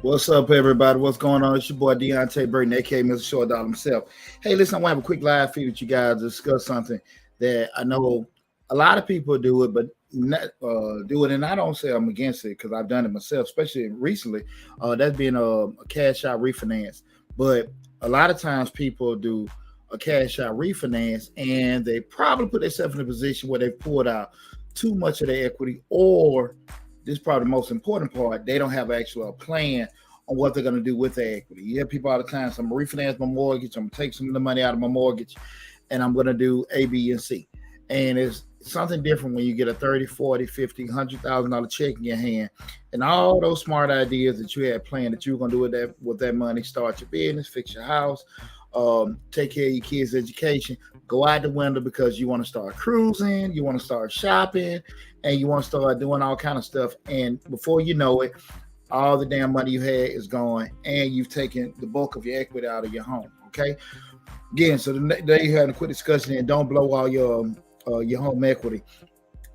What's up, everybody? What's going on? It's your boy Deonte Burden, aka Mr. Short Dollar himself. Hey, listen, I want to have a quick live feed with you guys to discuss something that I know a lot of people do it, but not do it. And I don't say I'm against it because I've done it myself, especially recently. That's being a cash out refinance. But a lot of times people do a cash out refinance and they probably put themselves in a position where they've pulled out too much of their equity, or this is probably the most important part, they don't have actually a plan on what they're going to do with their equity. You hear people all the time, so I'm going to refinance my mortgage, I'm going to take some of the money out of my mortgage, and I'm going to do A, B, and C. And it's something different when you get a 30, 40, 50, $100,000 check in your hand, and all those smart ideas that you had planned that you were going to do with that money, start your business, fix your house, take care of your kids' education, go out the window because you want to start cruising, you want to start shopping, and you want to start doing all kind of stuff. And before you know it, all the damn money you had is gone, and you've taken the bulk of your equity out of your home. Okay. Again, so today you're having a quick discussion and don't blow all your home equity.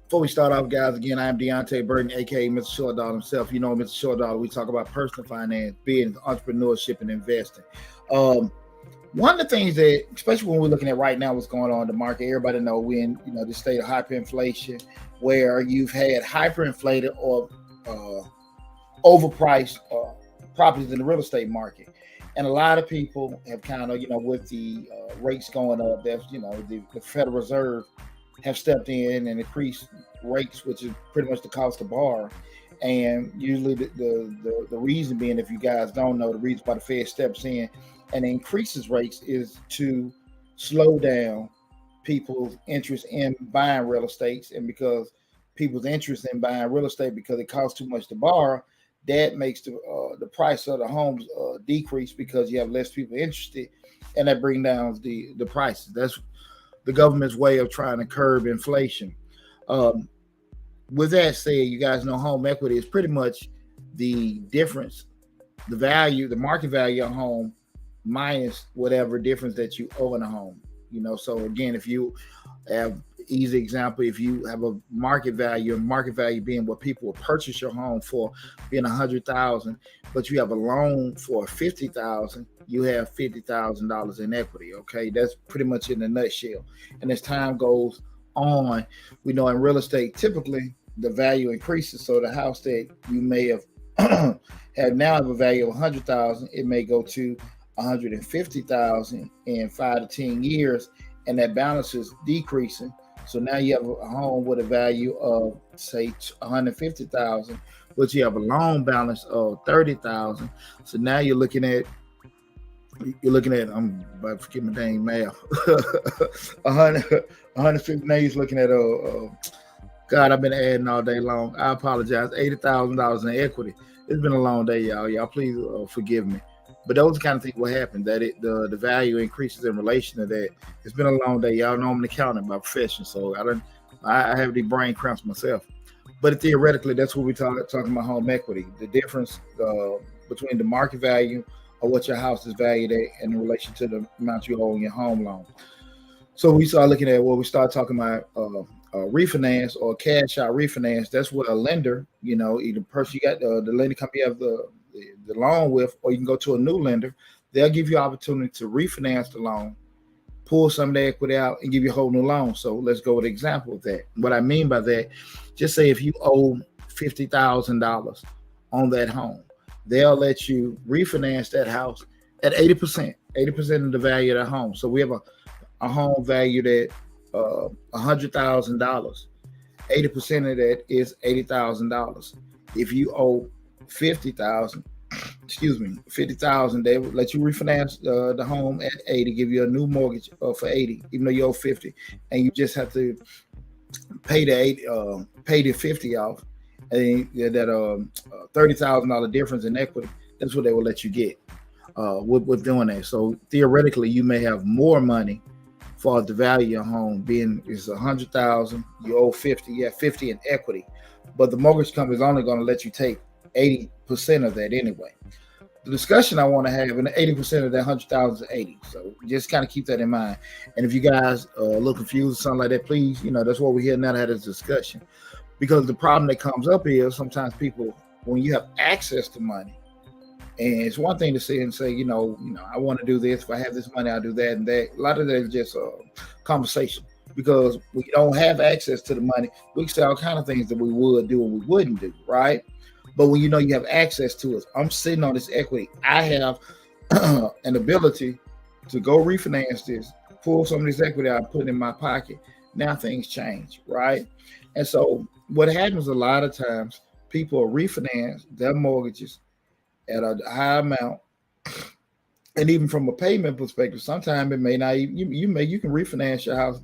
Before we start off, guys, again, I am Deonte Burden, aka Mr. Short Dollar himself. You know, Mr. Short Dollar, we talk about personal finance, business, entrepreneurship, and investing. One of the things that, especially when we're looking at right now, what's going on in the market, everybody know we're in this state of hyperinflation, where you've had hyperinflated or overpriced properties in the real estate market, and a lot of people have kind of with the rates going up, that's the Federal Reserve have stepped in and increased rates, which is pretty much the cost to borrow. And usually the reason being, if you guys don't know, the reason why the Fed steps in and increases rates is to slow down people's interest in buying real estate. And because people's interest in buying real estate, because it costs too much to borrow, that makes the price of the homes decrease because you have less people interested, and that brings down the prices. That's the government's way of trying to curb inflation. With that said, you guys know home equity is pretty much the difference, the value, the market value of a home minus whatever difference that you owe in a home. So again, if you have easy example, if you have a market value being what people will purchase your home for, being $100,000, but you have a loan for $50,000, you have $50,000 in equity. Okay, that's pretty much in a nutshell. And as time goes on, we know in real estate, typically the value increases. So the house that you may have have a value of $100,000, it may go to $150,000 in 5 to 10 years, and that balance is decreasing. So now you have a home with a value of say $150,000, but you have a loan balance of $30,000. So now you're looking at I'm about to forget my dang math. 150. Now you're looking at God, I've been adding all day long. I apologize. $80,000 in equity. It's been a long day, y'all. Y'all please forgive me. But those kind of things will happen, that the value increases in relation to that. It's been a long day. Y'all know I'm an accountant by profession, so I have the brain cramps myself. But theoretically, that's what we're talking about home equity. The difference between the market value of what your house is valued at in relation to the amount you owe on your home loan. So we start looking at we start talking about refinance or cash out refinance. That's where a lender, either person you got the lender company you have the loan with, or you can go to a new lender. They'll give you opportunity to refinance the loan, pull some of the equity out, and give you a whole new loan. So let's go with an example of that. What I mean by that, just say if you owe $50,000 on that home, they'll let you refinance that house at 80% of the value of the home. So we have a home valued at $100,000. 80% of that is $80,000. If you owe $50,000, they would let you refinance the home at 80, give you a new mortgage for 80, even though you owe 50, and you just have to pay the 50 off, and that $30,000 difference in equity. That's what they will let you get with doing that. So theoretically, you may have more money for the value of your home being is $100,000. You owe 50, you have 50 in equity, but the mortgage company is only going to let you take 80% of that anyway. The discussion I want to have, and 80% of that 100,000 is 80. So just kind of keep that in mind. And if you guys look confused or something like that, please, that's what we're here now to have this discussion. Because the problem that comes up is sometimes people, when you have access to money, And it's one thing to sit and say, I want to do this. If I have this money, I'll do that and that. A lot of that is just conversation, because we don't have access to the money. We can say all kind of things that we would do and we wouldn't do, right? But when you have access to it, I'm sitting on this equity. I have an ability to go refinance this, pull some of this equity out, put it in my pocket. Now things change, right? And so what happens a lot of times, people refinance their mortgages at a high amount, and even from a payment perspective, sometimes it may not even, you can refinance your house,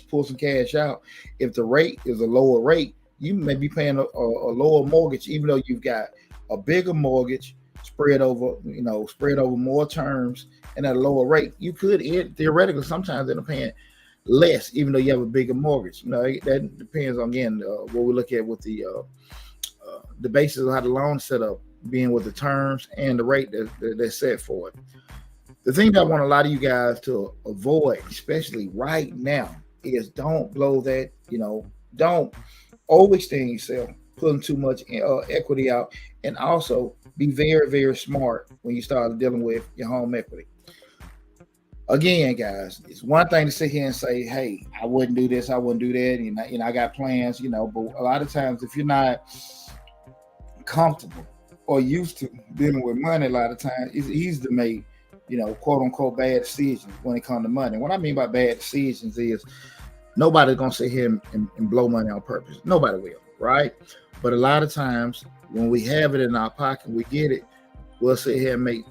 pull some cash out. If the rate is a lower rate, you may be paying a lower mortgage, even though you've got a bigger mortgage spread over more terms and at a lower rate. You could theoretically sometimes end up paying less, even though you have a bigger mortgage. That depends on, again, what we look at with the basis of how the loan set up, being with the terms and the rate that's set for it. The thing that I want a lot of you guys to avoid, especially right now, is don't blow that, don't overextend yourself, putting too much equity out, and also be very, very smart when you start dealing with your home equity. Again, guys, it's one thing to sit here and say, hey, I wouldn't do this, I wouldn't do that, and I got plans, but a lot of times if you're not comfortable or used to dealing with money, a lot of times it's easy to make, quote unquote, bad decisions when it comes to money. What I mean by bad decisions is nobody's gonna sit here and blow money on purpose. Nobody will, right? But a lot of times when we have it in our pocket, we get it, we'll sit here and make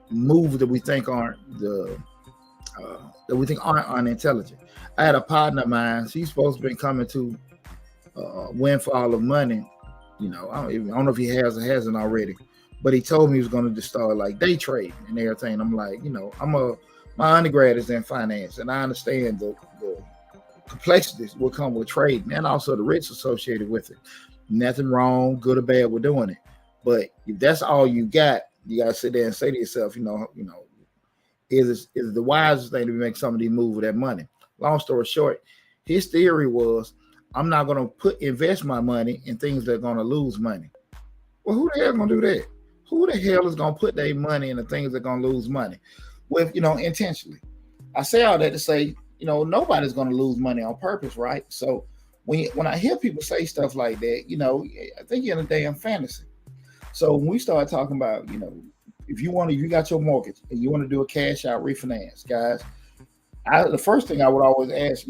moves that we think aren't unintelligent. I had a partner of mine. He's supposed to be coming to windfall of money. I don't know if he has or hasn't already, but he told me he was going to start like day trading and everything. I'm like, my undergrad is in finance, and I understand the complexities will come with trading, and also the risks associated with it. Nothing wrong, good or bad, with doing it. But if that's all you got to sit there and say to yourself, is the wisest thing to make somebody move with that money. Long story short, his theory was, I'm not going to invest my money in things that are going to lose money. Well, who the hell is going to do that? Who the hell is going to put their money in the things that are going to lose money with, intentionally? I say all that to say, nobody's going to lose money on purpose, right? So when I hear people say stuff like that, I think you're in a damn fantasy. So when we start talking about, if you got your mortgage and you want to do a cash out refinance, guys, the first thing I would always ask,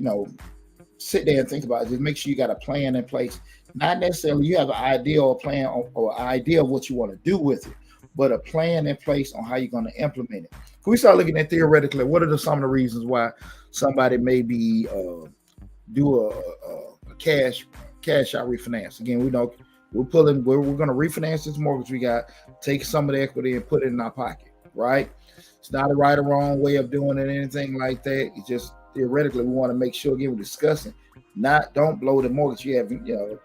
sit there and think about it. Just make sure you got a plan in place. Not necessarily you have an idea or a plan or idea of what you want to do with it, but a plan in place on how you're going to implement it. Can we start looking at theoretically, what are some of the reasons why somebody may be do a cash out refinance? Again, we're going to refinance this mortgage we got, take some of the equity and put it in our pocket, right? It's not a right or wrong way of doing it, anything like that. It's just theoretically, we want to make sure, again, we're discussing, don't blow the mortgage you have,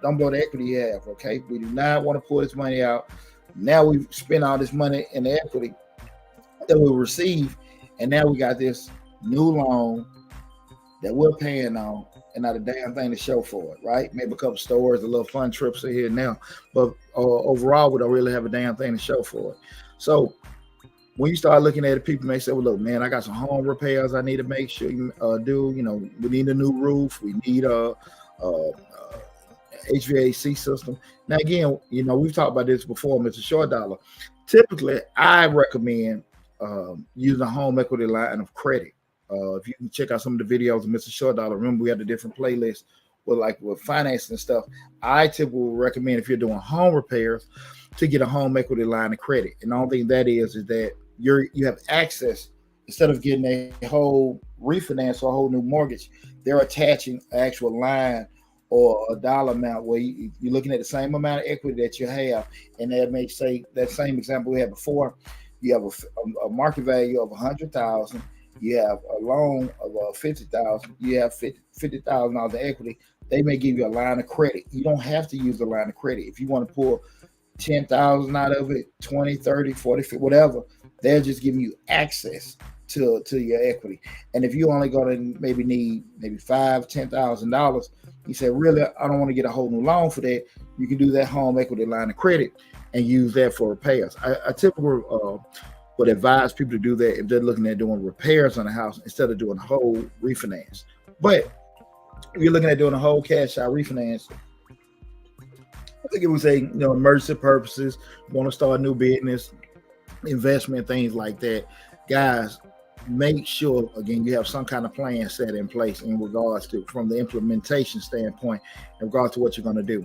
don't blow the equity you have, okay? We do not want to pull this money out. Now we've spent all this money in the equity that we receive, and now we got this new loan that we're paying on, and not a damn thing to show for it, right? Maybe a couple stores, a little fun trips here and now, but overall, we don't really have a damn thing to show for it. So when you start looking at it, people may say, well, look, man, I got some home repairs I need to make sure you do. We need a new roof. We need a HVAC system. Now, again, we've talked about this before, Mr. Short Dollar. Typically, I recommend using a home equity line of credit. If you can check out some of the videos of Mr. Short Dollar, remember we have the different playlists with financing and stuff. I typically recommend, if you're doing home repairs, to get a home equity line of credit. And the only thing that is that you have access, instead of getting a whole refinance or a whole new mortgage, they're attaching an actual line or a dollar amount where you're looking at the same amount of equity that you have. And that may say, that same example we had before, you have a market value of $100,000, you have a loan of $50,000, you have $50,000 of equity. They may give you a line of credit. You don't have to use the line of credit. If you want to pull 10,000 out of it, 20, 30, 40, 50, whatever, they're just giving you access to your equity. And if you only going to maybe need $5,000, $10,000, He said, really, I don't want to get a whole new loan for that. You can do that home equity line of credit and use that for repairs. I typically would advise people to do that if they're looking at doing repairs on a house instead of doing a whole refinance. But if you're looking at doing a whole cash out refinance, I think it was emergency purposes, want to start a new business, investment, things like that. Guys, make sure, again, you have some kind of plan set in place in regards to, from the implementation standpoint, in regards to what you're going to do.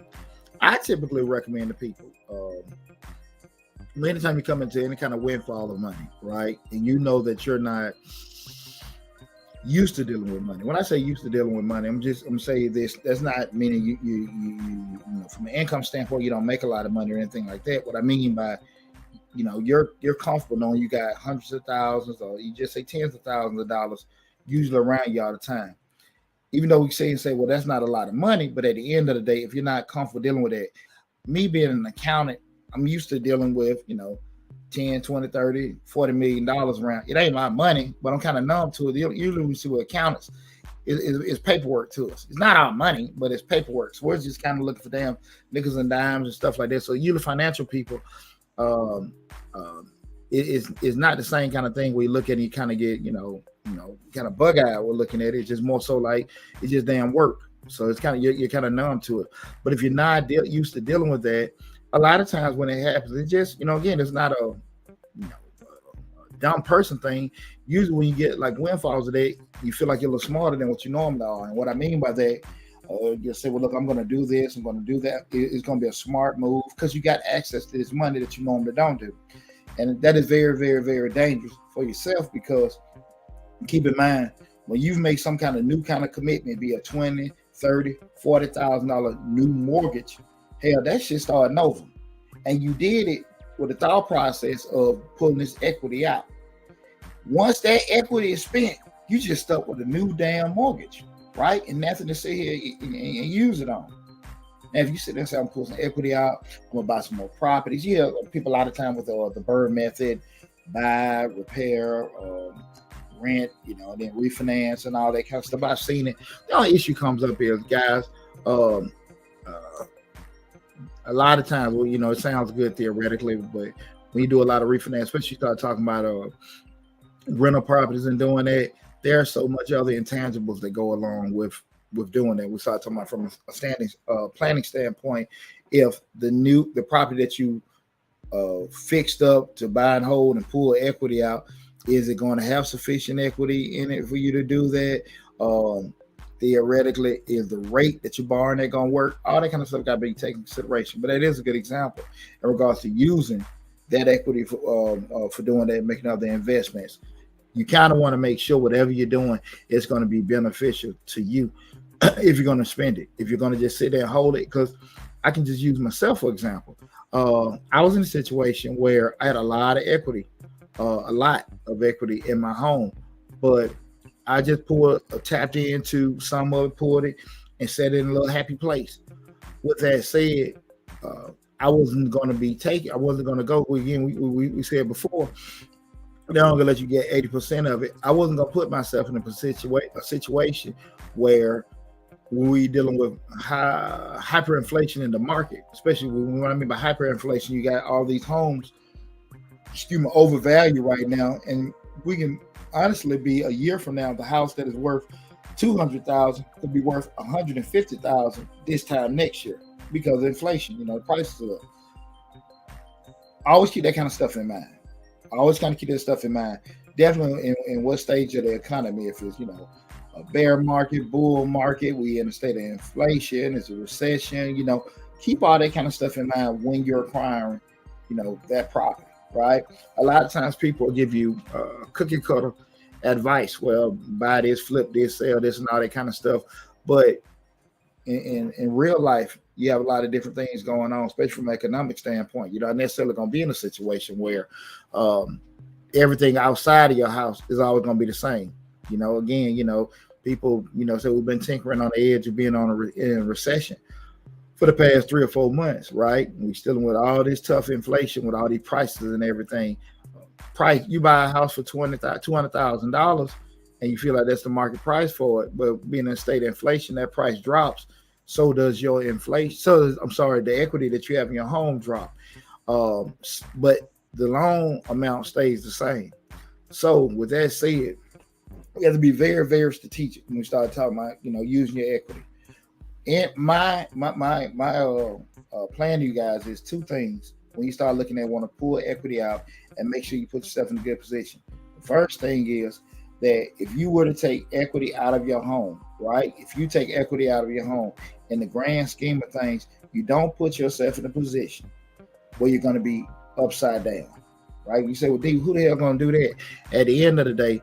I typically recommend to people, anytime you come into any kind of windfall of money, right, and you know that you're not used to dealing with money. When I say used to dealing with money, I'm saying this. That's not meaning you from an income standpoint, you don't make a lot of money or anything like that. What I mean by, you're comfortable knowing you got hundreds of thousands, or you just say tens of thousands of dollars, usually around you all the time. Even though we say, well, that's not a lot of money, but at the end of the day, if you're not comfortable dealing with it, me being an accountant, I'm used to dealing with, 10, 20, 30, $40 million around. It ain't a lot of money, but I'm kind of numb to it. Usually we see with accountants, it's paperwork to us. It's not our money, but it's paperwork. So we're just kind of looking for damn nickels and dimes and stuff like that. So usually financial people, it's not the same kind of thing where you look at it and you kind of get, kind of bug eyed. We're looking at it. It's just more so like it's just damn work. So it's kind of, you're kind of numb to it. But if you're not used to dealing with that, a lot of times when it happens, it just, again, it's not a dumb person thing. Usually when you get like windfalls today, you feel like you're a little smarter than what you normally are. And what I mean by that, you say, well, look, I'm going to do this, I'm going to do that. It's going to be a smart move because you got access to this money that you normally don't do. And that is very, very, very dangerous for yourself, because keep in mind, when you've made some kind of new kind of commitment, be a $20,000, $30,000, $40,000 new mortgage, hell, that shit starting over. And you did it with the thought process of pulling this equity out. Once that equity is spent, you just stuck with a new damn mortgage, right? And nothing to sit here and use it on. Now, if you sit there and say, I'm pulling some equity out, I'm going to buy some more properties. Yeah, people a lot of time with the Burden method, buy, repair, rent, and then refinance and all that kind of stuff. I've seen it. The only issue comes up is, guys, a lot of times, well, it sounds good theoretically, but when you do a lot of refinance, especially you start talking about rental properties and doing that, there are so much other intangibles that go along with doing that. We start talking about from a planning standpoint. If the property that you fixed up to buy and hold and pull equity out, is it going to have sufficient equity in it for you to do that? Theoretically, is the rate that you're borrowing that going to work? All that kind of stuff got to be taken into consideration. But that is a good example in regards to using that equity for doing that, making other investments. You kind of want to make sure whatever you're doing is going to be beneficial to you if you're going to spend it. If you're going to just sit there and hold it, because I can just use myself for example. I was in a situation where I had a lot of equity in my home, but I just tapped into some of it, pulled it, and set it in a little happy place. With that said, I wasn't going to be taken. I wasn't going to go. Again, we said before, they're only going to let you get 80% of it. I wasn't going to put myself in a situation where we dealing with hyperinflation in the market, especially when I mean by hyperinflation, you got all these homes, overvalued right now, and we can honestly be a year from now, the house that is worth $200,000 could be worth $150,000 this time next year because of inflation. The prices are up. I always keep that kind of stuff in mind. Definitely in what stage of the economy, if it's a bear market, bull market, we in a state of inflation, it's a recession. Keep all that kind of stuff in mind when you're acquiring, that property. Right? A lot of times people give you cookie cutter advice. Well, buy this, flip this, sell this, and all that kind of stuff. But in real life, you have a lot of different things going on, especially from an economic standpoint. You're not necessarily going to be in a situation where everything outside of your house is always going to be the same. Again, people, say we've been tinkering on the edge of being in a recession for the past 3 or 4 months, right? We're still with all this tough inflation, with all these prices and everything. You buy a house for $200,000, and you feel like that's the market price for it. But being in a state of inflation, that price drops. so does your inflation. So I'm sorry, the equity that you have in your home drop. But the loan amount stays the same. So with that said, you have to be very, very strategic when we start talking about, using your equity. And my plan to you guys is two things. When you start looking at want to pull equity out and make sure you put yourself in a good position. The first thing is that if you were to take equity out of your home, right? If you take equity out of your home, in the grand scheme of things, you don't put yourself in a position where you're going to be upside down, right? You say, well, D, who the hell going to do that? At the end of the day,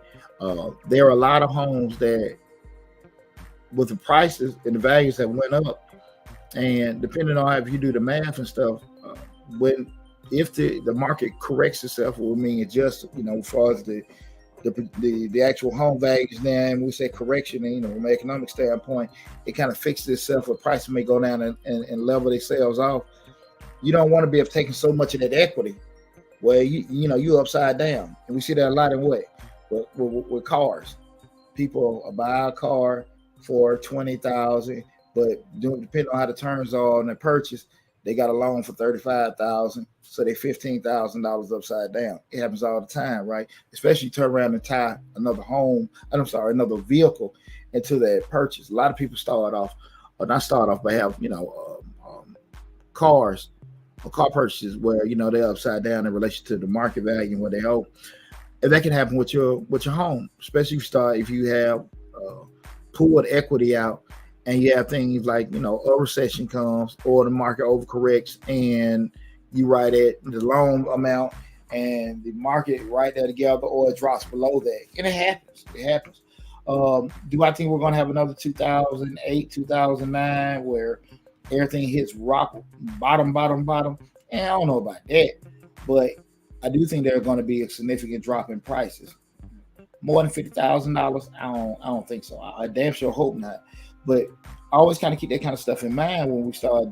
there are a lot of homes that, with the prices and the values that went up, and depending on how you do the math and stuff, if the market corrects itself, it will mean adjust, as far as the actual home values now, and we say correction, and from an economic standpoint, it kind of fixes itself where prices may go down and level themselves off. You don't want to be taking so much of that equity where you're upside down. And we see that a lot in with cars. People buy a car for $20,000, but depending on how the terms are on the purchase, they got a loan for $35,000, so they're $15,000 upside down. It happens all the time, right? Especially you turn around and tie another vehicle into that purchase. A lot of people but have cars or car purchases where they're upside down in relation to the market value and what they owe. And that can happen with your home, especially if you have pulled equity out. And you have things like, a recession comes or the market overcorrects and you right at the loan amount and the market right there together, or it drops below that. And it happens. Do I think we're going to have another 2008, 2009 where everything hits rock bottom? And I don't know about that. But I do think there's going to be a significant drop in prices. More than $50,000? I don't think so. I damn sure hope not. But I always kind of keep that kind of stuff in mind when we start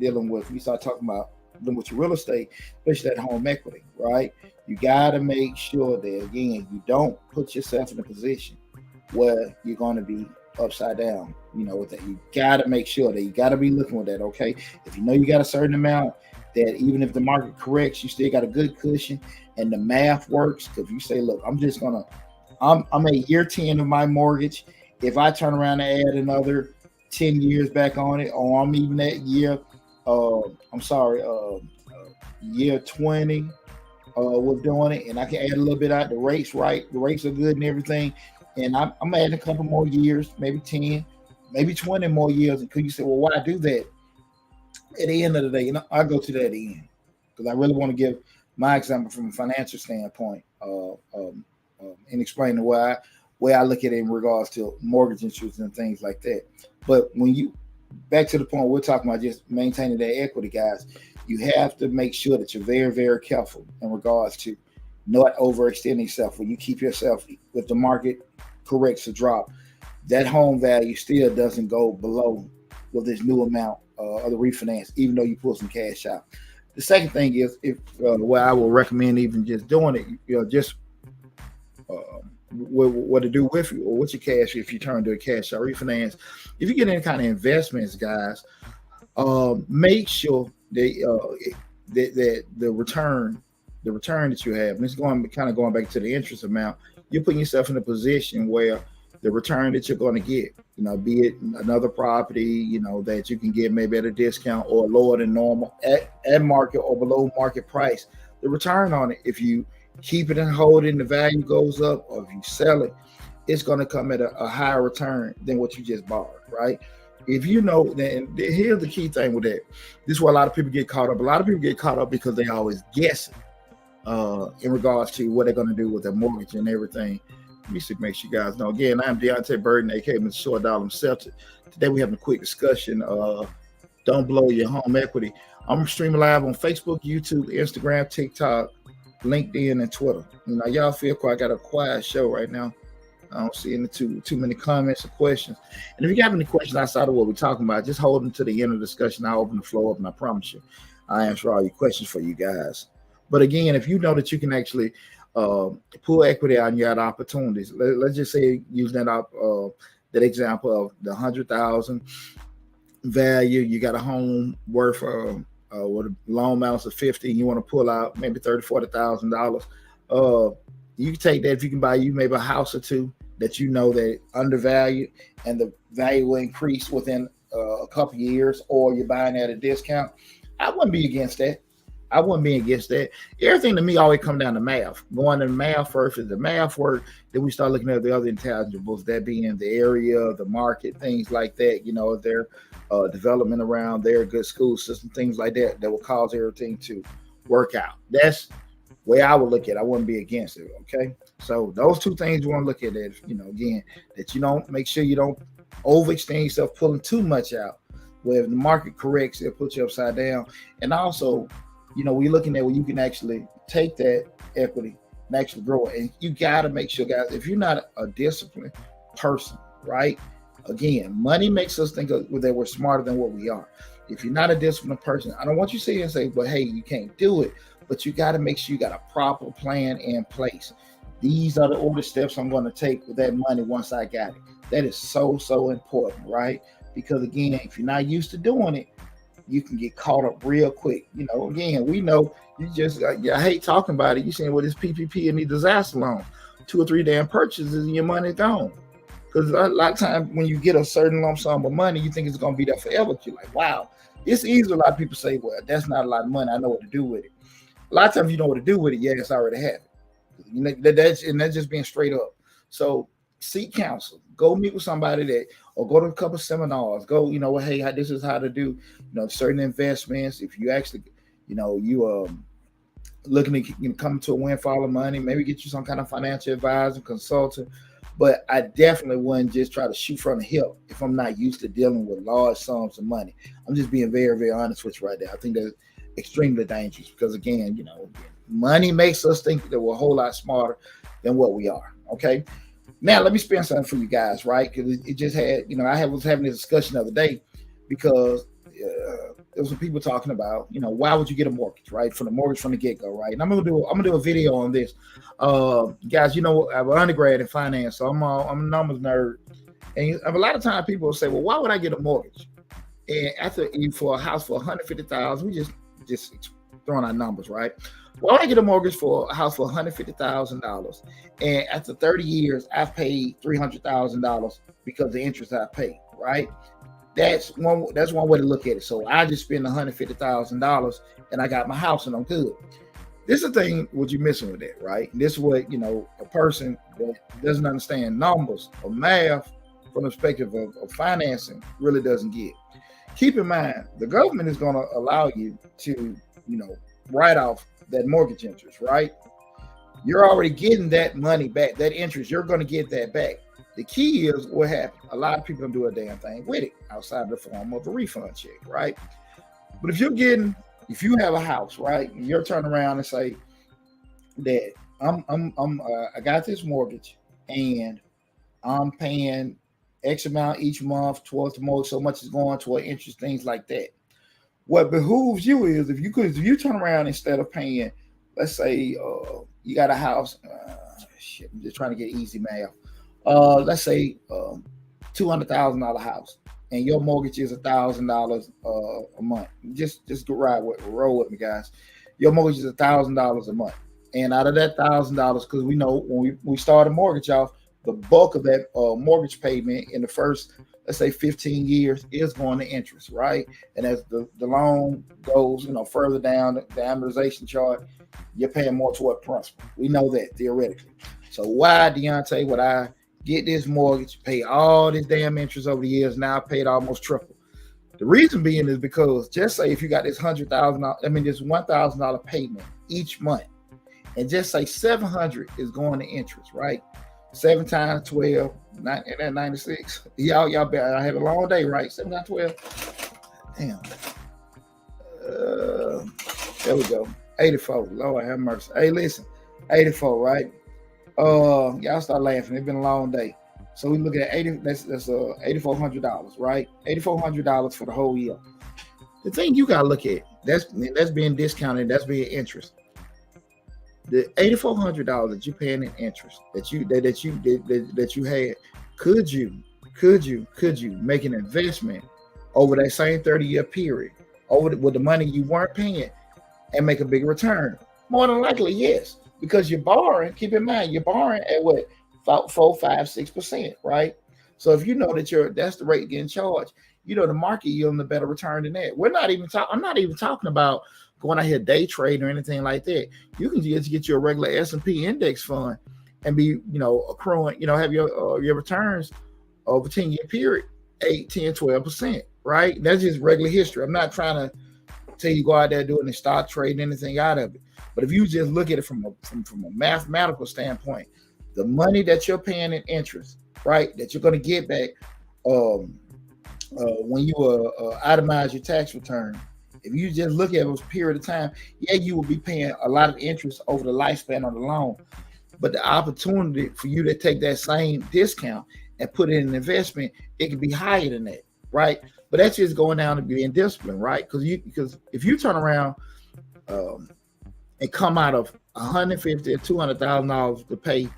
talking about dealing with your real estate, especially that home equity, right? You got to make sure that, again, you don't put yourself in a position where you're going to be upside down, with that. You got to make sure that you got to be looking with that, okay? If you got a certain amount, that even if the market corrects, you still got a good cushion and the math works. Because you say, look, I'm at year 10 of my mortgage. If I turn around and add another 10 years back on it, or I'm even at year 20 with doing it, and I can add a little bit out. The rates are good and everything, and I'm adding a couple more years, maybe 10, maybe 20 more years. And could you say, well, why do that? At the end of the day, I go to that end because I really want to give my example from a financial standpoint, and explain the way I look at it in regards to mortgage insurance and things like that. But when you back to the point we're talking about, just maintaining that equity, guys, you have to make sure that you're very, very careful in regards to not overextending yourself. When you keep yourself, if the market corrects a drop, that home value still doesn't go below with this new amount of the refinance, even though you pull some cash out. The second thing is, what I will recommend, even just doing it, what to do with you or with your cash if you turn to a cash out refinance. If you get any kind of investments, guys, make sure that the return that you have, and it's going back to the interest amount, you're putting yourself in a position where the return that you're going to get, be it another property, that you can get maybe at a discount or lower than normal at market or below market price, the return on it, if you keep it and hold it and the value goes up, or if you sell it, it's going to come at a higher return than what you just bought, right? If then here's the key thing with that. This is where a lot of people get caught up. A lot of people get caught up because they always guessing in regards to what they're going to do with their mortgage and everything. Let me make sure you guys know. Again, I'm Deonte Burden, aka Mr. Short Dollar himself. Today we having a quick discussion. Don't blow your home equity. I'm streaming live on Facebook, YouTube, Instagram, TikTok, LinkedIn, and Twitter. Y'all feel quiet. I got a quiet show right now. I don't see any too many comments or questions. And if you have any questions outside of what we're talking about, just hold them to the end of the discussion. I'll open the floor up, and I promise you, I answer all your questions for you guys. But again, if you know that you can actually pull equity out and you have opportunities, let's just say, use that example of the 100,000. value. You got a home worth with a loan balance of 50, and you want to pull out maybe $30,000, $40,000. Uh, you can take that if you can buy you maybe a house or two that you know that undervalued, and the value will increase within a couple of years, or you're buying at a discount. I wouldn't be against that. I wouldn't be against that. Everything to me always come down to math. Going to math first, is the math work, then we start looking at the other intangibles, that being the area, the market, things like that. You know, their development around there, good school system, things like that, that will cause everything to work out. That's the way I would look at it. I wouldn't be against it. Okay. So those two things you want to look at it, again, that you don't make sure you don't overextend yourself, pulling too much out. Where if the market corrects, it'll put you upside down. And also, we're looking at where you can actually take that equity and actually grow it. And you got to make sure, guys, if you're not a disciplined person, right? Again, money makes us think that we're smarter than what we are. If you're not a disciplined person, I don't want you to sit here and say, but hey, you can't do it. But you got to make sure you got a proper plan in place. These are the order steps I'm going to take with that money once I got it. That is so, so important, right? Because again, if you're not used to doing it, you can get caught up real quick. Again, we know you just, I hate talking about it. You're saying, well, this PPP and the disaster loan, 2 or 3 damn purchases and your money's gone. Because a lot of times when you get a certain lump sum of money, you think it's going to be there forever. You're like, wow, it's easy. A lot of people say, well, that's not a lot of money. I know what to do with it. A lot of times you know what to do with it. Yeah, it's already happened. That's just being straight up. So seek counsel. Go meet with somebody or go to a couple of seminars. Go, hey, this is how to do, certain investments. If you actually, looking to come to a windfall of money, maybe get you some kind of financial advisor, consultant. But I definitely wouldn't just try to shoot from the hip if I'm not used to dealing with large sums of money. I'm just being very, very honest with you right there. I think that's extremely dangerous because, again, money makes us think that we're a whole lot smarter than what we are. Okay. Now, let me spin something for you guys, right? Because it just had, I was having this discussion the other day because there was some people talking about, why would you get a mortgage, right? From the get-go, right? And I'm gonna do a video on this. Guys, I'm an undergrad in finance, so I'm a numbers nerd. And a lot of times people will say, well, why would I get a mortgage? And for a house for $150,000, we just throwing out numbers, right? Well, I get a mortgage for a house for $150,000, and after 30 years, I've paid $300,000 because of the interest I paid. Right? That's one way to look at it. So I just spend $150,000, and I got my house, and I'm good. This is the thing what you're missing with that, right? This is what a person that doesn't understand numbers or math from the perspective of financing really doesn't get. Keep in mind, the government is going to allow you to, write off that mortgage interest, right? You're already getting that money back, that interest. You're going to get that back. The key is what happened. A lot of people don't do a damn thing with it outside the form of a refund check, right? But if you have a house, right, and you're turning around and say that I got this mortgage and I'm paying X amount each month towards the mortgage, so much is going toward interest, things like that. What behooves you is if you turn around instead of paying, let's say you got a house, I'm just trying to get easy math. Let's say $200,000 house, and your mortgage is $1,000 a month. Just roll with me, guys. Your mortgage is $1,000 a month, and out of that $1,000, because we know when we start a mortgage off, the bulk of that mortgage payment in the first, let's say 15 years is going to interest, right? And as the loan goes, further down the amortization chart, you're paying more toward principal. We know that theoretically. So why, Deonte, would I get this mortgage, pay all this damn interest over the years? Now I paid almost triple. The reason being is because just say if you got this this $1,000 payment each month, and just say $700 is going to interest, right? 7 times 12, 96. Y'all bet I had a long day, right? 7 times 12. Damn. There we go. 84. Lord have mercy. Hey, listen. 84, right? Y'all start laughing. It's been a long day. So we look at 80. That's $8,400, right? $8,400 for the whole year. The thing you gotta look at, that's being discounted. That's being interest. The $8,400 that you're paying in interest that you had, could you make an investment over that same 30-year period, with the money you weren't paying, and make a big return? More than likely, yes, because you're borrowing. Keep in mind, you're borrowing at what, 4, 5, 6%, right? So if you know that that's the rate getting charged, the market yielding a better return than that. I'm not even talking about going out here day trading or anything like that. You can just get you a regular S&P index fund and be, accruing, have your returns over 10-year period, 8, 10, 12%, right? That's just regular history. I'm not trying to tell you go out there doing the stock trading anything out of it. But if you just look at it from a mathematical standpoint, the money that you're paying in interest, right, that you're going to get back when you itemize your tax return, if you just look at a period of time, yeah, you will be paying a lot of interest over the lifespan of the loan. But the opportunity for you to take that same discount and put it in an investment, it could be higher than that, right? But that's just going down to being disciplined, right? Because if you turn around and come out of $150,000 or $200,000 to pay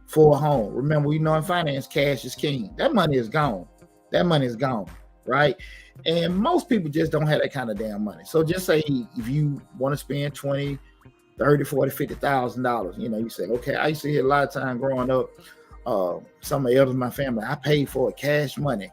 for a home, remember, in finance, cash is king. That money is gone. Right? And most people just don't have that kind of damn money. So just say if you want to spend $20,000, $30,000, $40,000, $50,000, you say, okay, I used to hear a lot of time growing up, some of the elders in my family, I paid for it, cash money.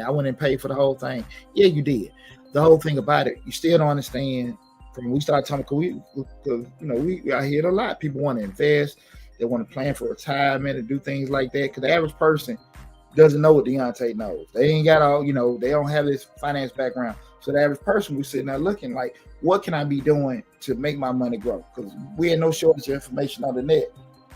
I went and paid for the whole thing. Yeah, you did. The whole thing about it, you still don't understand. From we started talking, because we I hear it a lot. People want to invest, they want to plan for retirement and do things like that. Because the average person doesn't know what Deonte knows. They ain't got all, they don't have this finance background. So the average person was sitting there looking like, what can I be doing to make my money grow? Because we had no shortage of information on the net.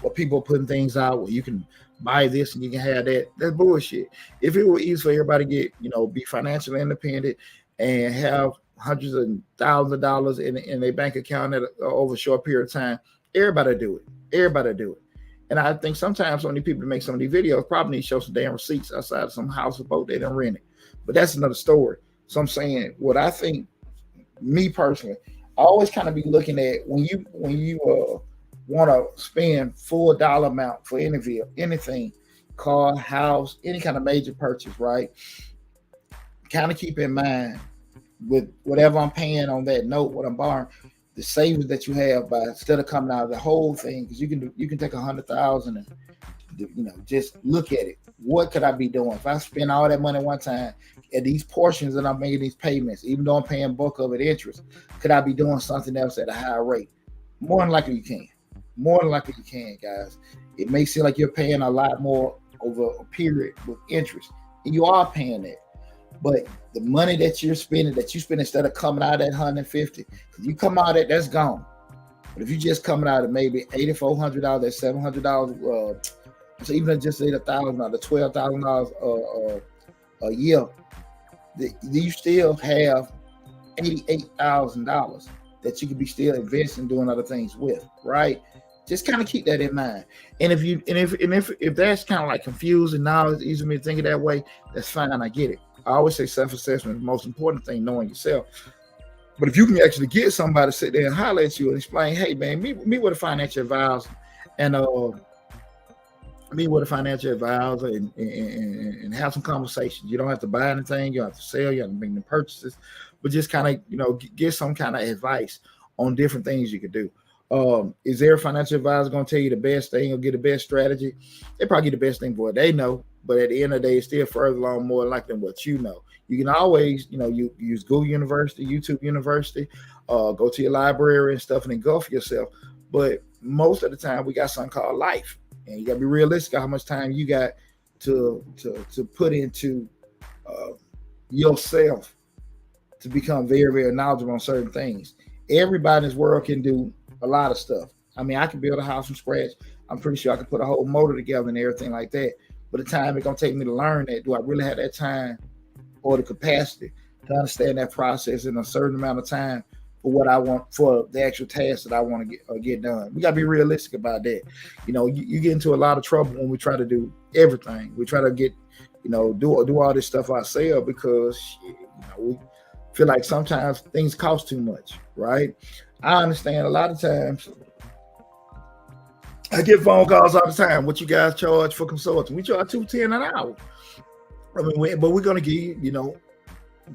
Where people are putting things out where you can buy this and you can have that. That's bullshit. If it were easy for everybody to get, be financially independent and have hundreds of thousands of dollars in their bank account over a short period of time, everybody do it. And I think sometimes only people that make some of these videos probably need to show some damn receipts outside of some house or boat they done rented. But that's another story. So I'm saying what I think, me personally, I always kind of be looking at when you want to spend full dollar amount for anything, car, house, any kind of major purchase, right? Kind of keep in mind with whatever I'm paying on that note, what I'm borrowing, the savings that you have by instead of coming out of the whole thing, because you can take 100,000 and just look at it. What could I be doing if I spend all that money one time at these portions that I'm making these payments, even though I'm paying bulk of it interest? Could I be doing something else at a higher rate? More than likely you can, guys. It may seem like you're paying a lot more over a period with interest, and you are paying that. But the money that you spend instead of coming out at 150, because you come out at that's gone. But if you just coming out at maybe $8,400, $700, so even just $8,000, $12,000 a year, you still have $88,000 that you could be still investing, doing other things with, right? Just kind of keep that in mind. And if that's kind of like confusing now, it's easy for me to think of that way. That's fine. I get it. I always say self-assessment is the most important thing, knowing yourself. But if you can actually get somebody to sit there and holler at you and explain, hey man, meet with a financial advisor and and have some conversations. You don't have to buy anything, you don't have to sell, you have to make the purchases, but just kind of get some kind of advice on different things you could do. Is there a financial advisor going to tell you the best thing or get the best strategy? They probably get the best thing for what they know, but at the end of the day, it's still further along more likely than what you know. You can always, you use Google University, YouTube University, go to your library and stuff and engulf yourself. But most of the time, we got something called life, and you got to be realistic how much time you got to put into yourself to become very, very knowledgeable on certain things. Everybody in this world can do a lot of stuff. I mean, I can build a house from scratch. I'm pretty sure I can put a whole motor together and everything like that. But the time it's going to take me to learn that, do I really have that time or the capacity to understand that process in a certain amount of time for what I want, for the actual task that I want to get done? We got to be realistic about that. You get into a lot of trouble when we try to do everything. We try to get, do all this stuff ourselves because, we feel like sometimes things cost too much, right? I understand a lot of times I get phone calls all the time. What you guys charge for consulting? We charge $210 an hour. I mean, but we're going to give you,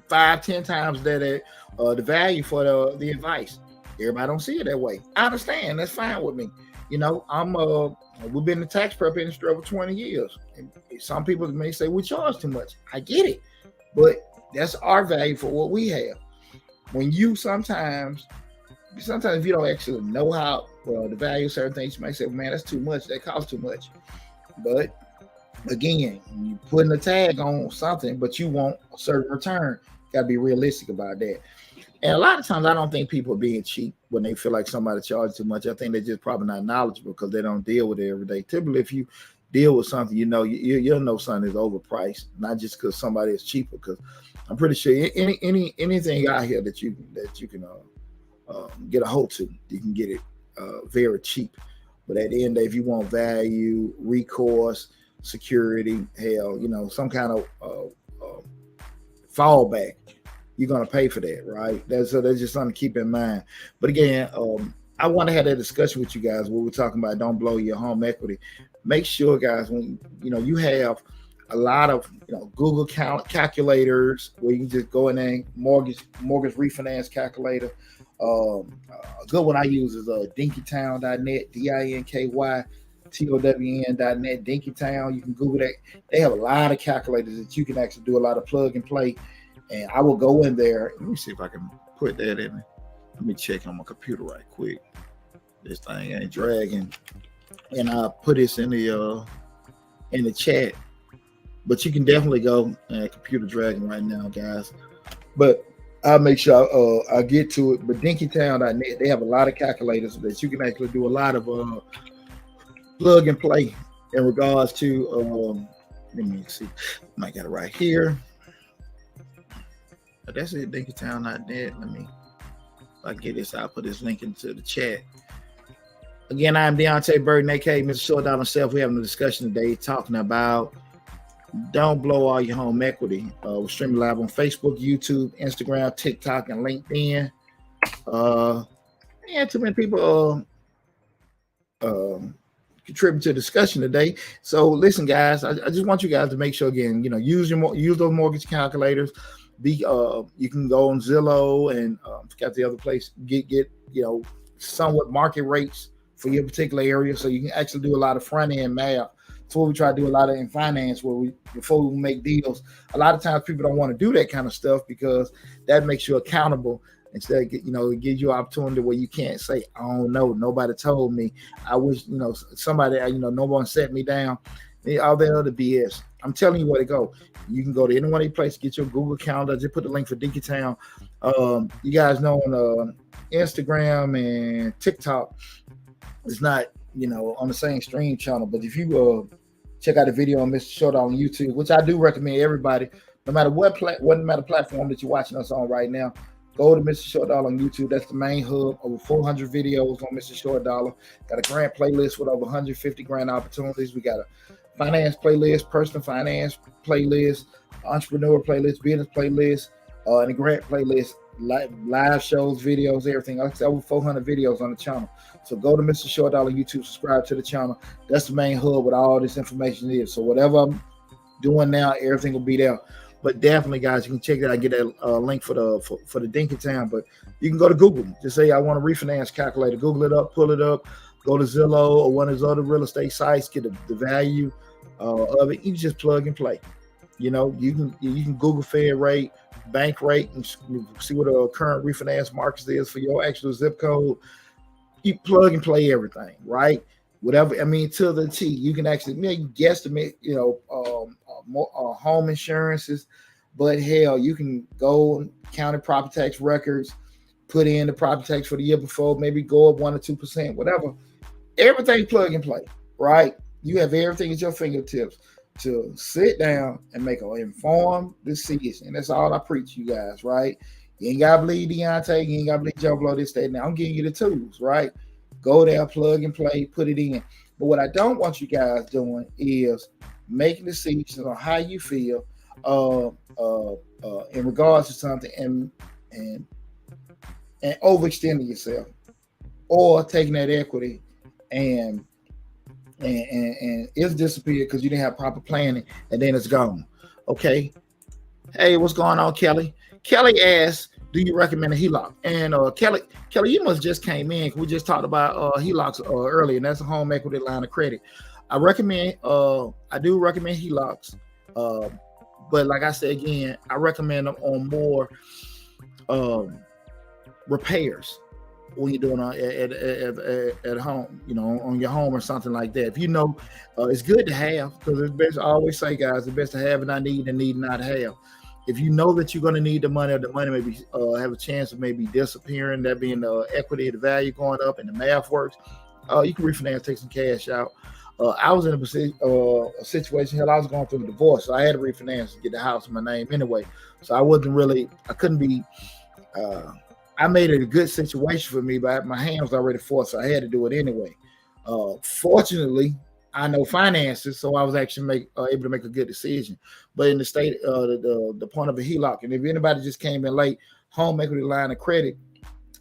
5, 10 times that the value for the advice. Everybody don't see it that way. I understand. That's fine with me. We've been in the tax prep industry over 20 years. And some people may say we charge too much. I get it. But that's our value for what we have. When you sometimes if you don't actually know how the value of certain things, you might say, man, that's too much. That costs too much. But again, you putting a tag on something, but you want a certain return. Got to be realistic about that. And a lot of times, I don't think people are being cheap when they feel like somebody charges too much. I think they're just probably not knowledgeable because they don't deal with it every day. Typically, if you deal with something, you'll know something is overpriced, not just because somebody is cheaper. Because I'm pretty sure anything out here that you can get a hold to, you can get it very cheap. But at the end of the day, if you want value, recourse, security, some kind of fallback, you're going to pay for that, right? That's just something to keep in mind. But again, I want to have that discussion with you guys where we're talking about don't blow your home equity. Make sure, guys, when you have a lot of Google calculators where you can just go in there, mortgage refinance calculator. A good one I use is dinkytown.net, dinkytown.net, Dinkytown. You can Google that. They have a lot of calculators that you can actually do a lot of plug and play. And I will go in there. Let me see if I can put that in. Let me check on my computer right quick. This thing ain't dragging. And I'll put this in the chat. But you can definitely go computer dragging right now, guys. But I'll make sure I get to it. But dinkytown.net, they have a lot of calculators that you can actually do a lot of plug and play in regards to let me see. I got it right here. That's it, dinkytown.net. Let me, if I get this, I'll put this link into the chat. Again, I'm Deonte Burden, aka Mr. Short Dollar himself. We're having a discussion today talking about don't blow all your home equity. We're streaming live on Facebook, YouTube, Instagram, TikTok, and LinkedIn. Too many people contribute to the discussion today. So listen, guys, I just want you guys to make sure, again, use those mortgage calculators. You can go on Zillow and forgot the other place, get somewhat market rates for your particular area, so you can actually do a lot of front end math. That's what we try to do a lot of in finance, before we make deals. A lot of times people don't want to do that kind of stuff because that makes you accountable. Instead, it gives you an opportunity where you can't say, I don't know, nobody told me. I wish, somebody, no one set me down. All that other BS. I'm telling you where to go. You can go to any one of these places, get your Google calendar. Just put the link for Dinkytown. You guys know on Instagram and TikTok, it's not, on the same stream channel. But if you check out the video on Mr. Short on YouTube, which I do recommend everybody, no matter what platform that you're watching us on right now, go to Mr. Short Dollar on YouTube. That's the main hub. Over 400 videos on Mr. Short Dollar. Got a grant playlist with over 150 grant opportunities. We got a finance playlist, personal finance playlist, entrepreneur playlist, business playlist, and a grant playlist, live shows, videos, everything. Like I said, over 400 videos on the channel. So go to Mr. Short Dollar YouTube, subscribe to the channel. That's the main hub with all this information is. So whatever I'm doing now, everything will be there. But definitely, guys, you can check that out. Get that link for the Dinkytown. But you can go to Google. Just say, I want a refinance calculator. Google it up, pull it up. Go to Zillow or one of those other real estate sites. Get the value of it. You can just plug and play. You can Google Fed rate, bank rate, and see what the current refinance market is for your actual zip code. You plug and play everything, right? Whatever. To the T. You can actually guesstimate, home insurances, but hell, you can go county property tax records, put in the property tax for the year before, maybe go up 1 or 2%, whatever. Everything plug and play, right? You have everything at your fingertips to sit down and make an informed decision. And that's all I preach, you guys, right? You ain't gotta believe Deonte, you ain't gotta believe Joe Blow, this, that. Now I'm giving you the tools, right? Go there, plug and play, put it in. But what I don't want you guys doing is making decisions on how you feel in regards to something and overextending yourself, or taking that equity and it's disappeared because you didn't have proper planning, and then it's gone. Okay. Hey, what's going on, Kelly? Kelly asks, do you recommend a HELOC? And Kelly, you must just came in. We just talked about HELOCs earlier, and that's a home equity line of credit. I do recommend HELOCs, but like I said again, I recommend them on more repairs when you're doing at home, on your home or something like that. If it's good to have, because it's best. I always say, guys, it's best to have and not need and need not have. If you know that you're going to need the money, or the money maybe have a chance of maybe disappearing, that being the equity, the value going up, and the math works, you can refinance, take some cash out. I was in a situation here. I was going through a divorce, so I had to refinance to get the house in my name anyway. So I couldn't be. I made it a good situation for me, but my hand was already forced, so I had to do it anyway. Fortunately, I know finances, so I was actually able to make a good decision. But in the state, the point of a HELOC, and if anybody just came in late, home equity line of credit,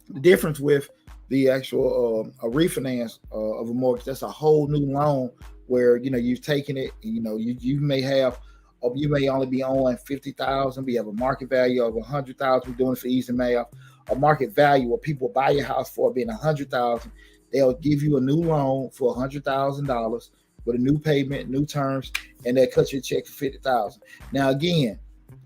the difference with the actual a refinance of a mortgage, that's a whole new loan where you've taken it. And, you may only be owing $50,000. We have a market value of $100,000. We're doing it for easy math. A market value where people buy your house for being $100,000. They'll give you a new loan for $100,000 with a new payment, new terms, and they'll cut you a check for $50,000. Now, again,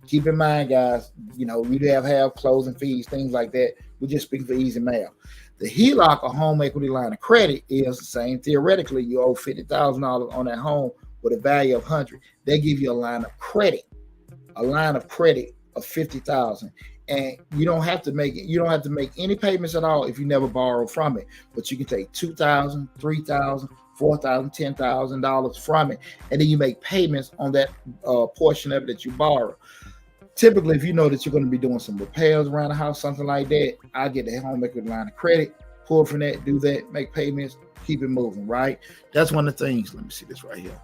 keep in mind, guys, we have closing fees, things like that. We're just speaking for easy math. The HELOC, a home equity line of credit, is the same. Theoretically, you owe $50,000 on that home with a value of $100,000. They give you a line of credit of $50,000. And you don't have to make any payments at all if you never borrow from it. But you can take $2,000, $3,000, $4,000, $10,000 from it, and then you make payments on that portion of it that you borrow. Typically, if you know that you're going to be doing some repairs around the house, something like that, I get the home equity line of credit, pull from that, do that, make payments, keep it moving. Right? That's one of the things. Let me see this right here.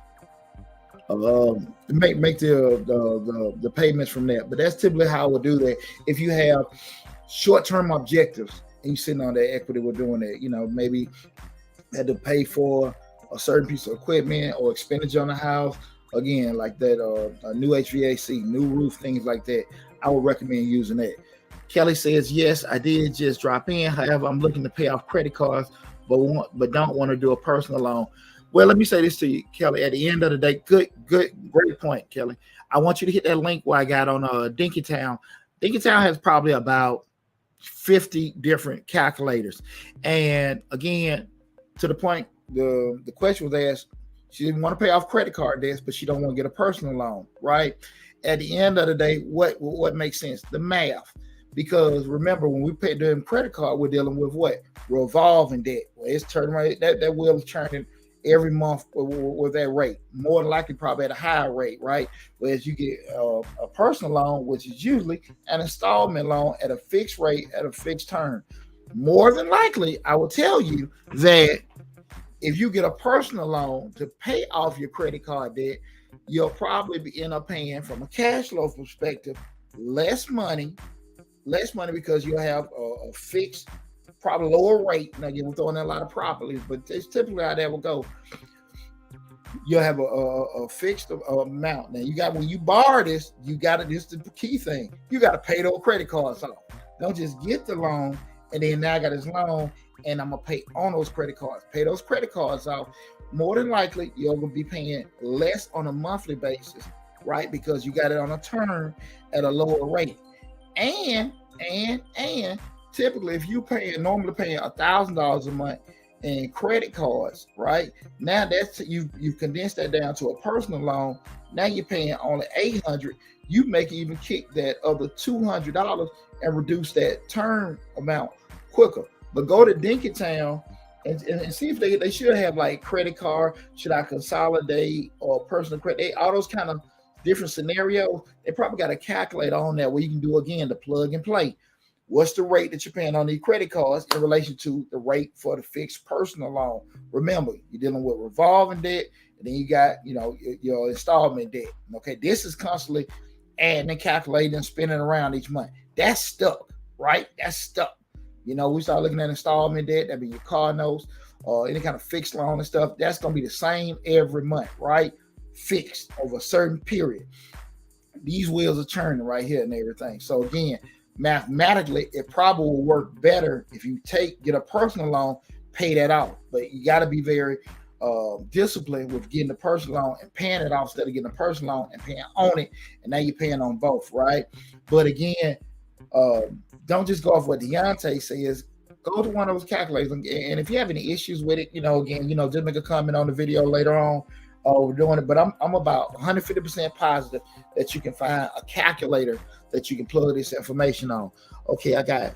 Make the payments from that. But that's typically how I would do that. If you have short-term objectives and you're sitting on that equity, we're doing that. Maybe had to pay for a certain piece of equipment or expenditure on the house. Again, like that, a new HVAC, new roof, things like that. I would recommend using that. Kelly says, yes, I did just drop in. However, I'm looking to pay off credit cards, but don't want to do a personal loan. Well, let me say this to you, Kelly. At the end of the day, great point, Kelly. I want you to hit that link where I got on Dinkytown. Dinkytown has probably about 50 different calculators. And again, to the point, the question was asked, she didn't want to pay off credit card debts, but she don't want to get a personal loan, right? At the end of the day, what makes sense? The math. Because remember, when we pay the credit card, we're dealing with what? Revolving debt. Well, it's turning right. That wheel is turning every month with that rate. More than likely, probably at a higher rate, right? Whereas you get a personal loan, which is usually an installment loan at a fixed rate, at a fixed term. More than likely, I will tell you that if you get a personal loan to pay off your credit card debt, you'll probably end up paying, from a cash flow perspective, less money because you'll have a fixed, probably lower rate. Now, you're throwing in a lot of properties, but it's typically how that will go. You'll have a fixed amount. Now, when you borrow this, this is the key thing. You got to pay those credit cards off. Don't just get the loan and then now I got this loan and I'm going to pay on those credit cards. Pay those credit cards off. More than likely, you're going to be paying less on a monthly basis, right? Because you got it on a term at a lower rate. And typically, if you normally paying $1,000 a month in credit cards, right? Now that's you've condensed that down to a personal loan. Now you're paying only $800. You make even kick that other $200 and reduce that term amount quicker. But go to Dinkytown and see if they should have like credit card. Should I consolidate or personal credit? All those kind of different scenarios. They probably got a calculator on that where you can do again the plug and play. What's the rate that you're paying on these credit cards in relation to the rate for the fixed personal loan? Remember, you're dealing with revolving debt, and then you got, your installment debt. Okay, this is constantly adding and calculating and spinning around each month. That's stuck, right? That's stuck. We start looking at installment debt. That'd be your car notes or any kind of fixed loan and stuff. That's going to be the same every month, right? Fixed over a certain period. these wheels are turning right here and everything. So again, mathematically, it probably will work better if you get a personal loan, pay that off. But you got to be very disciplined with getting the personal loan and paying it off instead of getting a personal loan and paying on it. And now you're paying on both, right? But again, uh, don't just go off what Deonte says. Go to one of those calculators, and if you have any issues with it, again, just make a comment on the video later on. We're doing it, but I'm about 150% positive that you can find a calculator that you can plug this information on. Okay, I got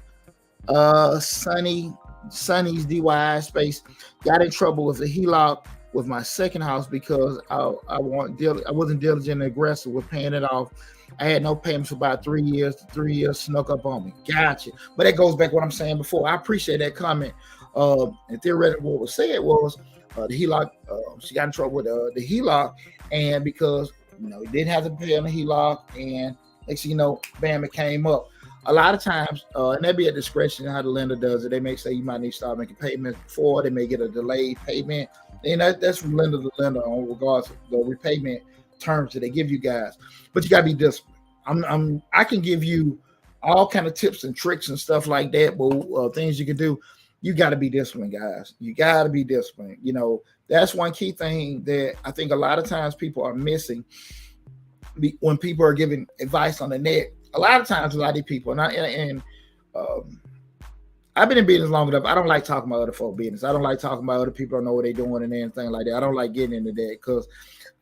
Sonny's DIY space. Got in trouble with a HELOC with my second house because I wasn't diligent and aggressive with paying it off. I had no payments for about 3 years. 3 years snuck up on me. Gotcha. But that goes back to what I'm saying before. I appreciate that comment. And theoretically, what was said was the HELOC. She got in trouble with the HELOC, and because you didn't have to pay on the HELOC, and next thing you know, bam, it came up. A lot of times, and that'd be at discretion how the lender does it. They may say you might need to start making payments before. They may get a delayed payment, and that's from lender to lender on regards to the repayment terms that they give you guys. But you gotta be disciplined. I can give you all kind of tips and tricks and stuff like that, but things you can do. You got to be disciplined, guys. You got to be disciplined. That's one key thing that I think a lot of times people are missing when people are giving advice on the net. A lot of times, a lot of these people, and I've been in business long enough. I don't like talking about other folk business. I don't like talking about other people don't know what they're doing and anything like that. I don't like getting into that because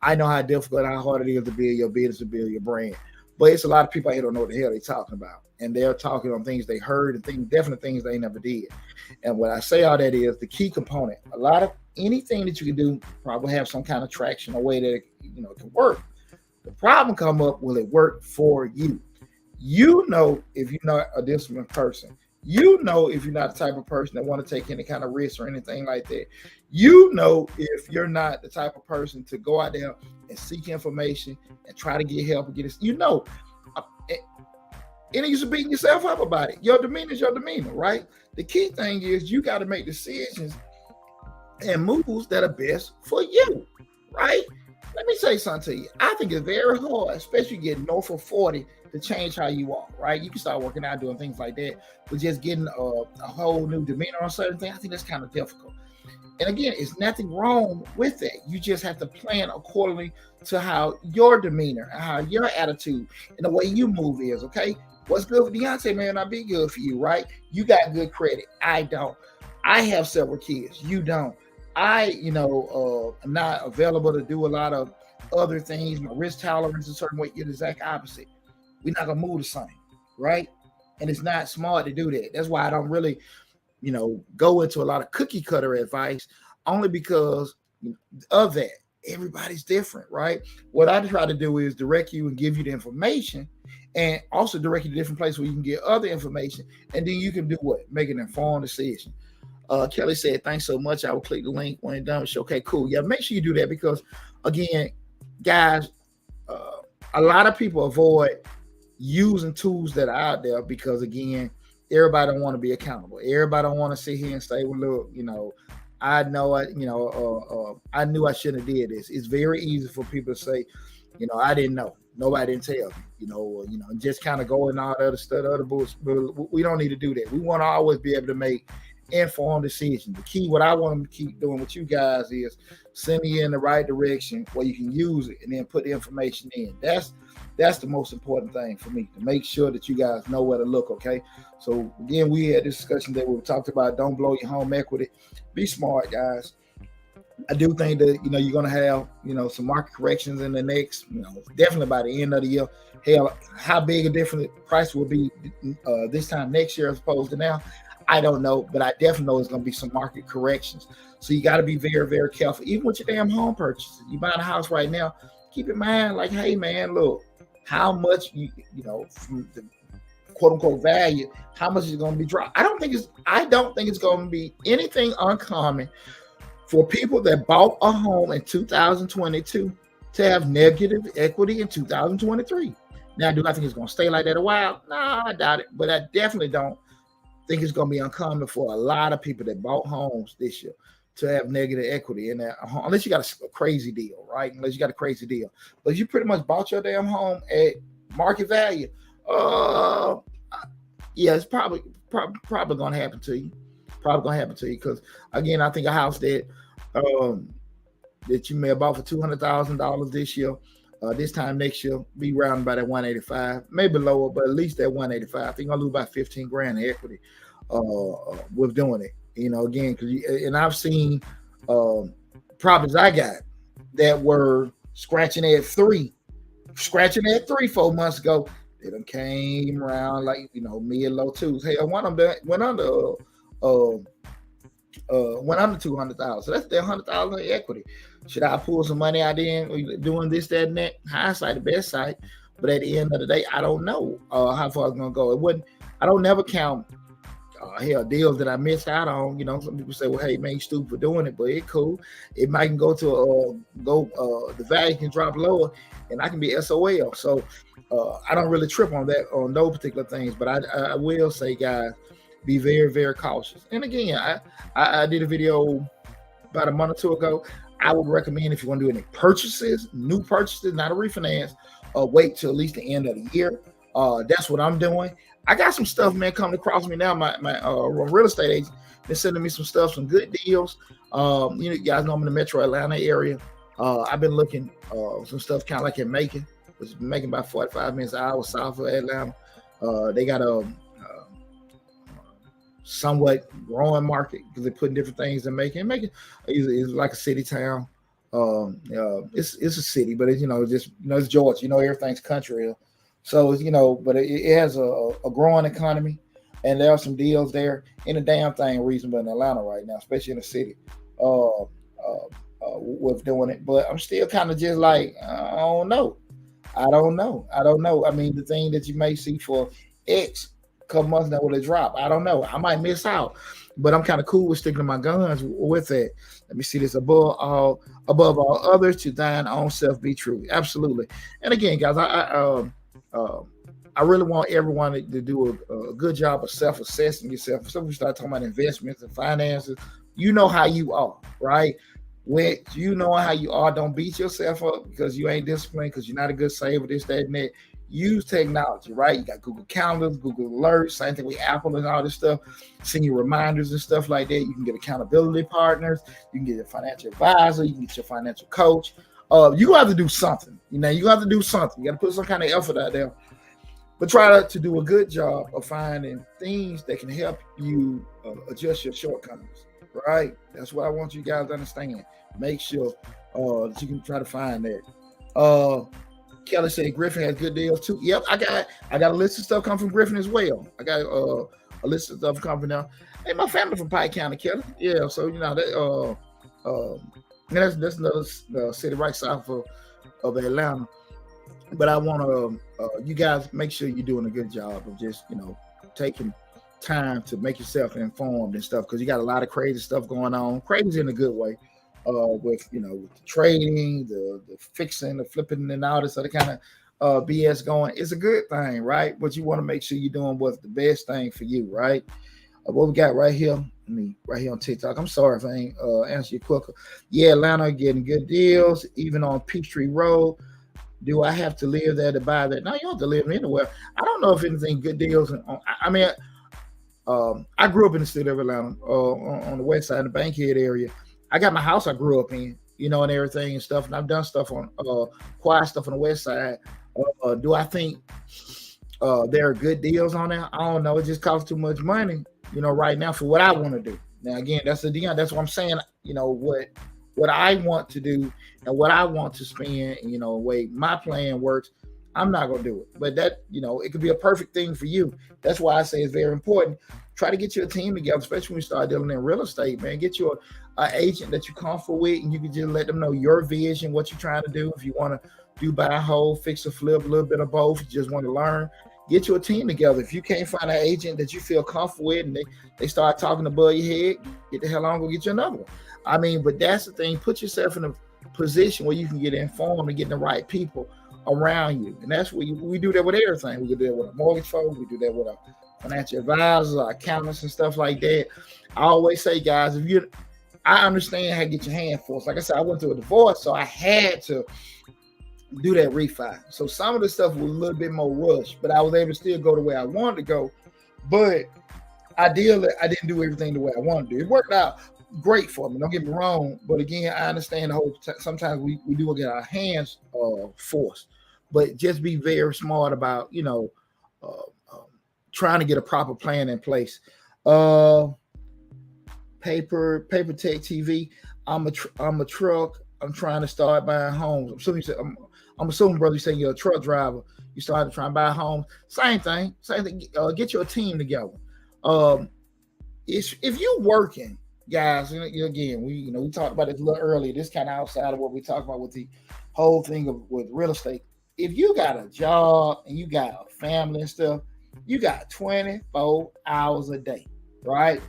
I know how difficult, how hard it is to build your business, to build your brand. But it's a lot of people here don't know what the hell they're talking about. And they're talking on things they heard and definite things they never did. And what I say all that is the key component. A lot of anything that you can do probably have some kind of traction, a way that it can work. The problem come up, will it work for you? If you're not a disciplined person. If you're not the type of person that want to take any kind of risk or anything like that. If you're not the type of person to go out there and seek information and try to get help and get this. And you should beating yourself up about it. Your demeanor is your demeanor, right? The key thing is you got to make decisions and moves that are best for you, right? Let me say something to you. I think it's very hard, especially getting north of 40, to change how you are, right? You can start working out, doing things like that, but just getting a whole new demeanor on certain things, I think that's kind of difficult. And again, it's nothing wrong with that. You just have to plan accordingly to how your demeanor, how your attitude, and the way you move is, okay? What's good for Deonte may not be good for you, right? You got good credit. I don't. I have several kids. You don't. I'm not available to do a lot of other things. My risk tolerance is a certain way. You're the exact opposite. We're not gonna move the same, right? And it's not smart to do that. That's why I don't really, go into a lot of cookie cutter advice, only because of that. Everybody's different, right? What I try to do is direct you and give you the information, and also direct you to different places where you can get other information, and then you can do what? Make an informed decision. Kelly said, thanks so much. I will click the link when it's done. Okay, cool. Yeah, make sure you do that because, again, guys, a lot of people avoid using tools that are out there because, again, everybody don't want to be accountable. Everybody don't want to sit here and say, well, look, I know, I knew I shouldn't have did this. It's very easy for people to say, I didn't know. Nobody didn't tell me, just kind of go and all the other stuff, other books. But we don't need to do that. We want to always be able to make informed decisions. The key, what I want to keep doing with you guys is sending you in the right direction where you can use it and then put the information in. That's the most important thing for me, to make sure that you guys know where to look, okay? So, again, we had this discussion that we talked about, don't blow your home equity. Be smart, guys. I do think that, you're going to have, some market corrections in the next, definitely by the end of the year. Hell, how big a different price will be this time next year as opposed to now, I don't know, but I definitely know there's going to be some market corrections. So you got to be very, very careful. Even with your damn home purchases, you buying a house right now, keep in mind, like, hey, man, look, how much, from the quote unquote value, how much is going to be dropped? I don't think it's going to be anything uncommon for people that bought a home in 2022 to have negative equity in 2023. Now, do I think it's going to stay like that a while? No, I doubt it, but I definitely don't think it's going to be uncommon for a lot of people that bought homes this year to have negative equity in that home, unless you got a crazy deal, right? Unless you got a crazy deal. But you pretty much bought your damn home at market value. Uh, yeah, it's probably gonna happen to you. Probably gonna happen to you because again, I think a house um that you may have bought for $200,000 this year, this time next year, be round by that 185, maybe lower, but at least that 185. I think I'll lose about 15 grand in equity with doing it. Again, and I've seen um, properties I got that were scratching at 4 months ago. They done came around like mid low twos. Hey, one of them uh, went under 200,000. So that's their 100,000 in equity. Should I pull some money out in doing this, that, and that? Hindsight, the best side. But at the end of the day, I don't know how far it's gonna go. It wouldn't. I don't never count deals that I missed out on. Some people say, "Well, hey, man, you stupid for doing it," but it's cool. It might go to the value can drop lower, and I can be SOL. So I don't really trip on that on no particular things. But I will say, guys, be very, very cautious. And again, I did a video about a month or two ago. I would recommend if you want to do any new purchases, not a refinance, wait till at least the end of the year. That's what I'm doing. I got some stuff, man, coming across me now. My real estate agent been sending me some stuff, some good deals. You guys know I'm in the Metro Atlanta area. I've been looking some stuff kind of like in Macon, which is making about 45 minutes an hour south of Atlanta. They got a somewhat growing market because they're putting different things in Macon. Macon is like a city town. It's a city, but it's it's Georgia. Everything's country here. So but it has a growing economy, and there are some deals there. And the damn thing reasonable in Atlanta right now, especially in the city, with doing it. But I'm still kind of just like I don't know. I mean, the thing that you may see for X couple months now will it drop? I don't know. I might miss out, but I'm kind of cool with sticking to my guns with it. Let me see this above all others to thine own self be true. Absolutely. And again, guys, I really want everyone to do a good job of self-assessing yourself. So we start talking about investments and finances. You know how you are, right? When you know how you are, don't beat yourself up because you ain't disciplined, because you're not a good saver, this, that, and that. Use technology, right? You got Google Calendars, Google Alerts, same thing with Apple and all this stuff. Send you reminders and stuff like that. You can get accountability partners. You can get a financial advisor. You can get your financial coach. You have to do something. You have to do something. You got to put some kind of effort out there. But try to do a good job of finding things that can help you adjust your shortcomings, right? That's what I want you guys to understand. Make sure that you can try to find that. Kelly said Griffin has good deals too. Yep, I got a list of stuff coming from Griffin as well. I got a list of stuff coming now. Hey, my family from Pike County, Kelly. Yeah, so that's another city right south of Atlanta. But I want to you guys make sure you're doing a good job of just taking time to make yourself informed and stuff, because you got a lot of crazy stuff going on. Crazy in a good way. With the trading, the fixing, the flipping, and all this other kind of BS going. It's a good thing, right? But you want to make sure you're doing what's the best thing for you, right? What we got right here, right here on TikTok. I'm sorry if I ain't answer you quicker. Yeah, Atlanta getting good deals, even on Peachtree Road. Do I have to live there to buy that? No, you don't have to live anywhere. I don't know if anything good deals. I grew up in the city of Atlanta, on the west side, in the Bankhead area. I got my house I grew up in, and everything and stuff. And I've done stuff on quiet stuff on the west side. Do I think there are good deals on there? I don't know. It just costs too much money, right now for what I want to do. Now, again, that's what I'm saying. What I want to do and what I want to spend, the way my plan works, I'm not going to do it. But that, it could be a perfect thing for you. That's why I say it's very important. Try to get your team together, especially when you start dealing in real estate, man. Get you an agent that you're comfortable with, and you can just let them know your vision, what you're trying to do. If you want to do buy and hold, fix or flip, a little bit of both, you just want to learn, get you a team together. If you can't find an agent that you feel comfortable with and they start talking above your head, get the hell on, go get you another one. But that's the thing. Put yourself in a position where you can get informed and get the right people around you. And that's what we do that with everything. We do that with our mortgage folks. We do that with our financial advisors, our accountants, and stuff like that. I always say, guys, I understand how to get your hand forced. Like I said, I went through a divorce, so I had to do that refi. So some of the stuff was a little bit more rushed, but I was able to still go the way I wanted to go. But ideally, I didn't do everything the way I wanted to do. It worked out great for me. Don't get me wrong. But again, I understand the whole. Sometimes we do get our hands forced, but just be very smart about uh, um, trying to get a proper plan in place. Uh, paper tech TV. I'm a truck. I'm trying to start buying homes. I'm assuming, brother, you saying you're a truck driver. You started trying to buy homes. Same thing. Same thing. Get your team together. Um, if you're working, guys, again, we talked about it a little earlier. This kind of outside of what we talked about with the whole thing of with real estate. If you got a job and you got a family and stuff, you got 24 hours a day, right?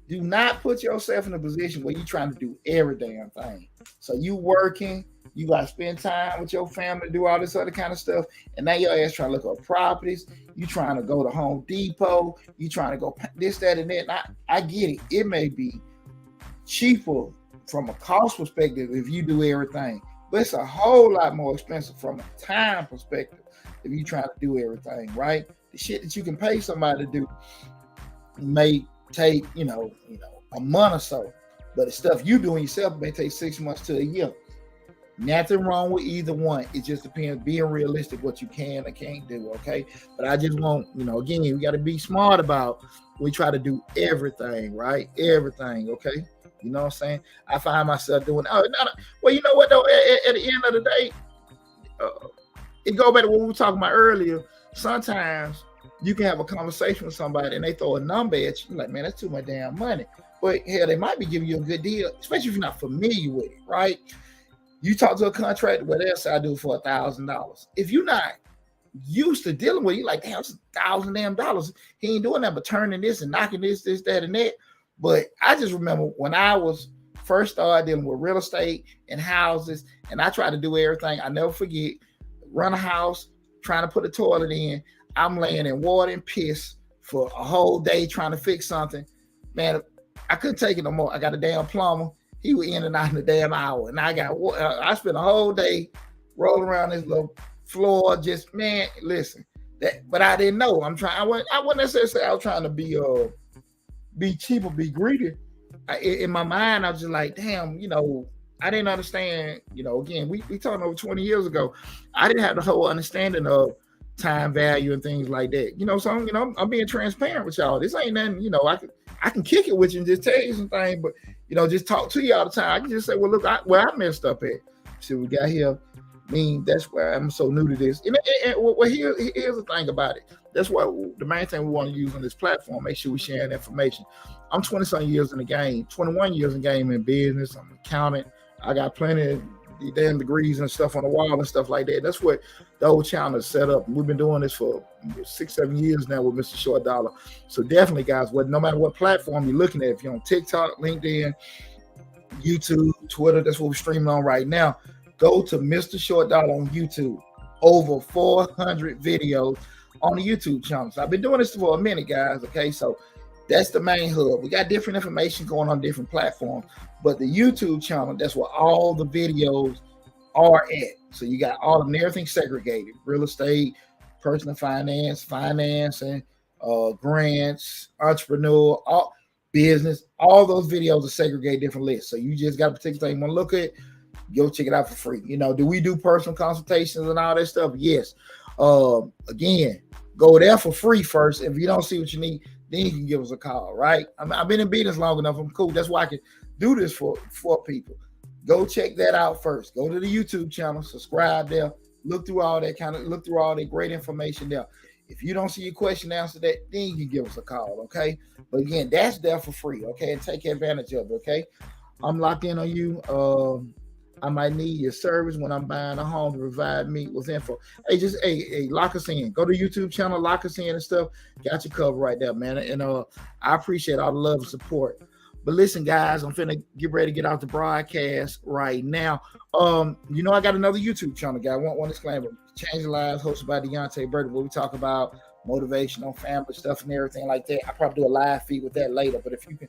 Do not put yourself in a position where you're trying to do every damn thing. So you working, you got to spend time with your family, do all this other kind of stuff, and now your ass trying to look up properties. You trying to go to Home Depot. You trying to go this, that, and that. And I get it. It may be cheaper from a cost perspective if you do everything, but it's a whole lot more expensive from a time perspective if you try to do everything, right? The shit that you can pay somebody to do may take a month or so, but the stuff you doing yourself may take 6 months to a year. Nothing wrong with either one. It just depends being realistic what you can or can't do. Okay, but I just want again, we got to be smart about we try to do everything, right? Everything. Okay, you know what I'm saying? I find myself doing well, you know what though, at the end of the day, it go back to what we were talking about earlier. Sometimes you can have a conversation with somebody and they throw a number at you. You're like, man, that's too much damn money. But hell, they might be giving you a good deal, especially if you're not familiar with it, right? You talk to a contractor, well, they'll say I do it for $1,000. If you're not used to dealing with it, you're like, damn, it's $1,000 damn dollars. He ain't doing that but turning this and knocking this, that, and that. But I just remember when I was first started dealing with real estate and houses, and I tried to do everything. I never forget, run a house, trying to put a toilet in. I'm laying in water and piss for a whole day trying to fix something. Man, I couldn't take it no more. I got a damn plumber. He was in and out in a damn hour. And I spent a whole day rolling around this little floor. Just, man, listen. But I didn't know. I wouldn't necessarily say I was trying to be cheap or be greedy. In my mind, I was just like, damn, I didn't understand, again, we talking over 20 years ago. I didn't have the whole understanding of time value and things like that. So I'm being transparent with y'all. This ain't nothing, I can kick it with you and just tell you some things, but just talk to you all the time. I can just say, well, look, where I messed up at. See, we got here. I mean, that's why I'm so new to this. And here's the thing about it. That's why the main thing we want to use on this platform, make sure we sharing information. I'm 20-something years in the game, 21 years in game in business. I'm an accountant. I got plenty of damn degrees and stuff on the wall and stuff like that. That's what the old channel is set up. We've been doing this for 6-7 years now with Mr. Short Dollar. So definitely, guys, no matter what platform you're looking at, if you're on TikTok, LinkedIn, YouTube, Twitter, that's what we're streaming on right now. Go to Mr. Short Dollar on YouTube. Over 400 videos on the YouTube channel. So I've been doing this for a minute, guys. Okay, so that's the main hub. We got different information going on different platforms, but the YouTube channel, that's where all the videos are at. So you got all of them, everything segregated: real estate, personal finance, financing, grants, entrepreneur, all business. All those videos are segregated different lists. So you just got a particular thing you want to look at, go check it out for free. Do we do personal consultations and all that stuff? Yes. Again, go there for free first. If you don't see what you need, then you can give us a call, right? I've been in business long enough. I'm cool. That's why I can do this for people. Go check that out first. Go to the YouTube channel, subscribe there, look through all that great information there. If you don't see your question answered, then you can give us a call, okay? But again, that's there for free, okay? And take advantage of it, okay? I'm locked in on you. I might need your service when I'm buying a home to provide me with info. Hey, lock us in. Go to YouTube channel, lock us in and stuff. Got you covered right there, man. And I appreciate all the love and support. But listen, guys, I'm finna get ready to get out the broadcast right now. I got another YouTube channel, guy. One disclaimer: Changing Lives, hosted by Deonte Burden, where we talk about motivational family stuff and everything like that. I probably do a live feed with that later. But if you can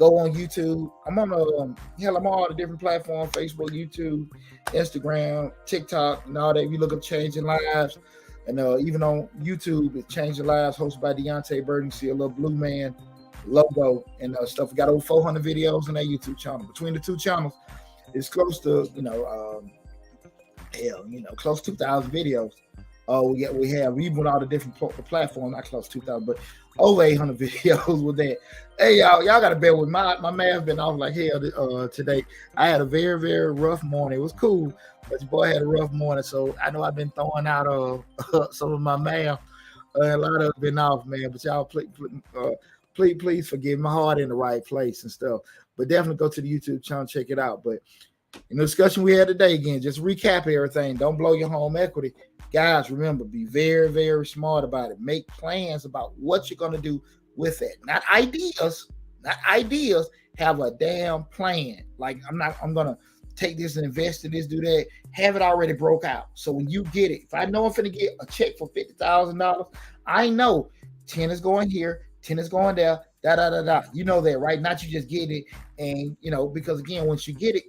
Go on YouTube. I'm on I'm on all the different platforms: Facebook, YouTube, Instagram, TikTok, and all that. If you look up Changing Lives, and even on YouTube, it's Changing Lives, hosted by Deonte Burden. You see a little blue man logo and stuff. We got over 400 videos on that YouTube channel. Between the two channels, it's close to close to 2,000 videos. We have even with all the different platforms, not close to 2,000, but over 800 videos with that. Hey, y'all gotta bear with my math been off like hell today. I had a very, very rough morning. It was cool, but your boy had a rough morning, so I know I've been throwing out some of my math. A lot of it's been off, man. But y'all, please forgive my heart in the right place and stuff. But definitely go to the YouTube channel, check it out. But in the discussion we had today, again, just recap everything. Don't blow your home equity. Guys, remember, be very, very smart about it. Make plans about what you're going to do with it. Not ideas. Have a damn plan. Like, I'm going to take this and invest in this, do that. Have it already broke out. So when you get it, if I know I'm going to get a check for $50,000, I know 10 is going here, 10 is going there, da. You know that, right? Not you just get it. And, because again, once you get it,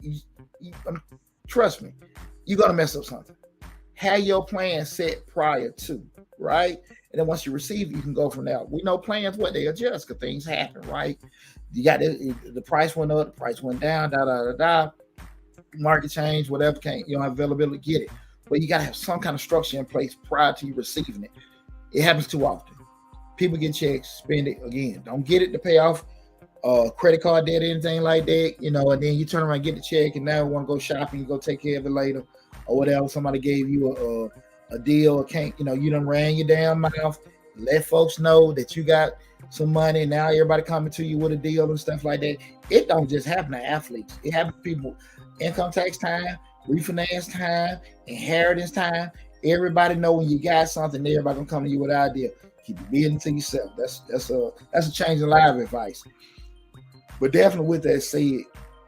trust me, you're going to mess up something. Have your plan set prior to, right? And then once you receive it, you can go from there. We know plans, what they adjust because things happen, right? You got the price went up, the price went down, da. Market change, whatever, you don't have availability, get it. But you got to have some kind of structure in place prior to you receiving it. It happens too often. People get checks, spend it again. Don't get it to pay off credit card debt, anything like that, and then you turn around and get the check, and now you want to go shopping, you go take care of it later. Or whatever, somebody gave you a deal, or can't, you done ran your damn mouth, let folks know that you got some money, now everybody coming to you with a deal and stuff like that. It don't just happen to athletes. It happens to people, income tax time, refinance time, inheritance time. Everybody know when you got something, everybody gonna come to you with an idea. Keep it building to yourself. That's a change of life advice. But definitely with that said,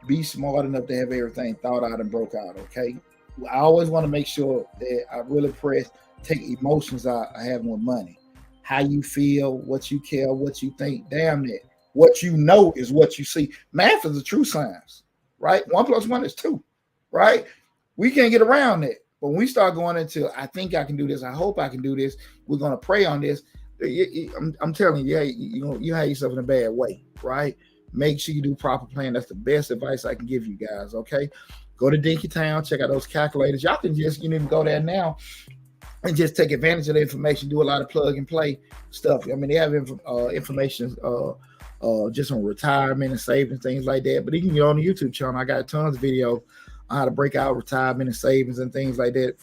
be smart enough to have everything thought out and broke out, okay? I always want to make sure that I really take emotions out of having with money. How you feel, what you care, what you think. Damn it. What you know is what you see. Math is a true science, right? 1 + 1 is 2, right? We can't get around it. But when we start going into, I think I can do this, I hope I can do this, we're going to pray on this. I'm telling you, you have yourself in a bad way, right? Make sure you do proper plan. That's the best advice I can give you guys, okay? Go to Dinkytown, check out those calculators. Y'all can just, go there now and just take advantage of the information, do a lot of plug and play stuff. I mean, they have information just on retirement and savings, things like that. But you can go on the YouTube channel. I got tons of videos on how to break out retirement and savings and things like that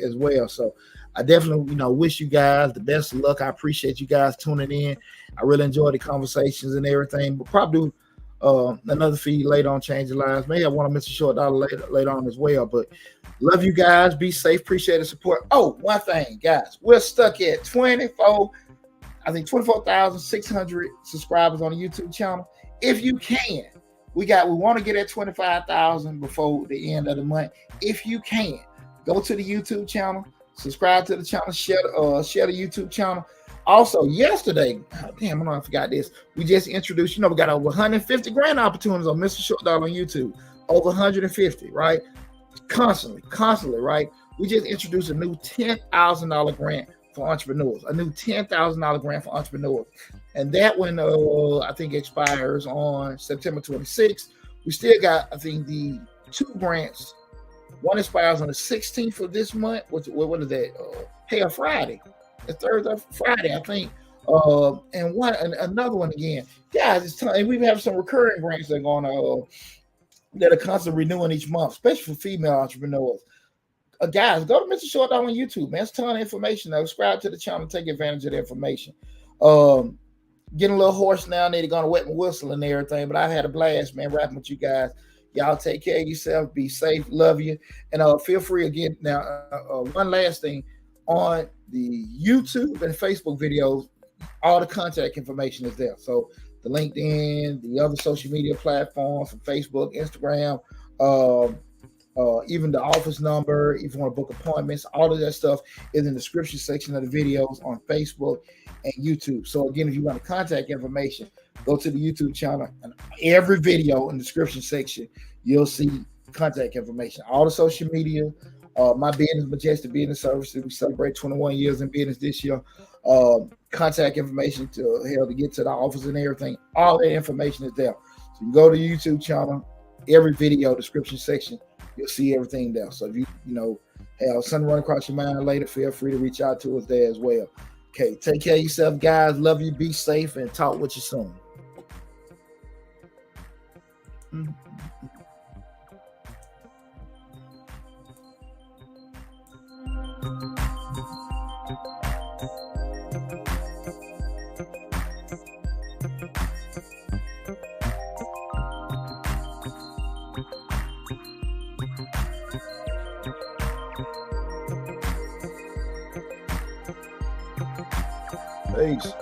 as well. So I definitely, wish you guys the best of luck. I appreciate you guys tuning in. I really enjoy the conversations and everything. But probably another feed later on, Change Your Lives. Maybe I want to miss a short dollar later on as well. But love you guys. Be safe. Appreciate the support. Oh, one thing, guys. We're stuck at 24,600 subscribers on the YouTube channel. If you can, we want to get at 25,000 before the end of the month. If you can, go to the YouTube channel, subscribe to the channel, share the YouTube channel. Also, yesterday, I forgot this. We just introduced, we got over 150 grant opportunities on Mr. Short Dollar on YouTube. Over 150, right? Constantly, right? We just introduced a new $10,000 grant for entrepreneurs. A new $10,000 grant for entrepreneurs. And that one, I think, expires on September 26th. We still got, I think, the 2 grants. One expires on the 16th of this month. What is that? A Friday. The Thursday, Friday, I think. And another one again. Guys, it's time. We have some recurring grants that are going that are constantly renewing each month, especially for female entrepreneurs. Guys, go to Mr. Short Dollar on YouTube, man. It's a ton of information. Now, subscribe to the channel, take advantage of the information. Getting a little hoarse now, they're gonna wet and whistle and everything, but I had a blast, man, rapping with you guys. Y'all take care of yourself, be safe, love you, and feel free again. Now, one last thing, on the YouTube and Facebook videos, all the contact information is there. So the LinkedIn, the other social media platforms, from Facebook, Instagram, even the office number, if you want to book appointments, all of that stuff is in the description section of the videos on Facebook and YouTube. So again, if you want contact information, go to the YouTube channel, and every video in the description section, you'll see contact information. All the social media, my business, Majestic Business Services, we celebrate 21 years in business this year. Contact information to get to the office and everything. All that information is there. So you go to the YouTube channel, every video description section, you'll see everything there. So if you have something run across your mind later, feel free to reach out to us there as well. Okay, take care of yourself, guys. Love you. Be safe, and talk with you soon. Peace.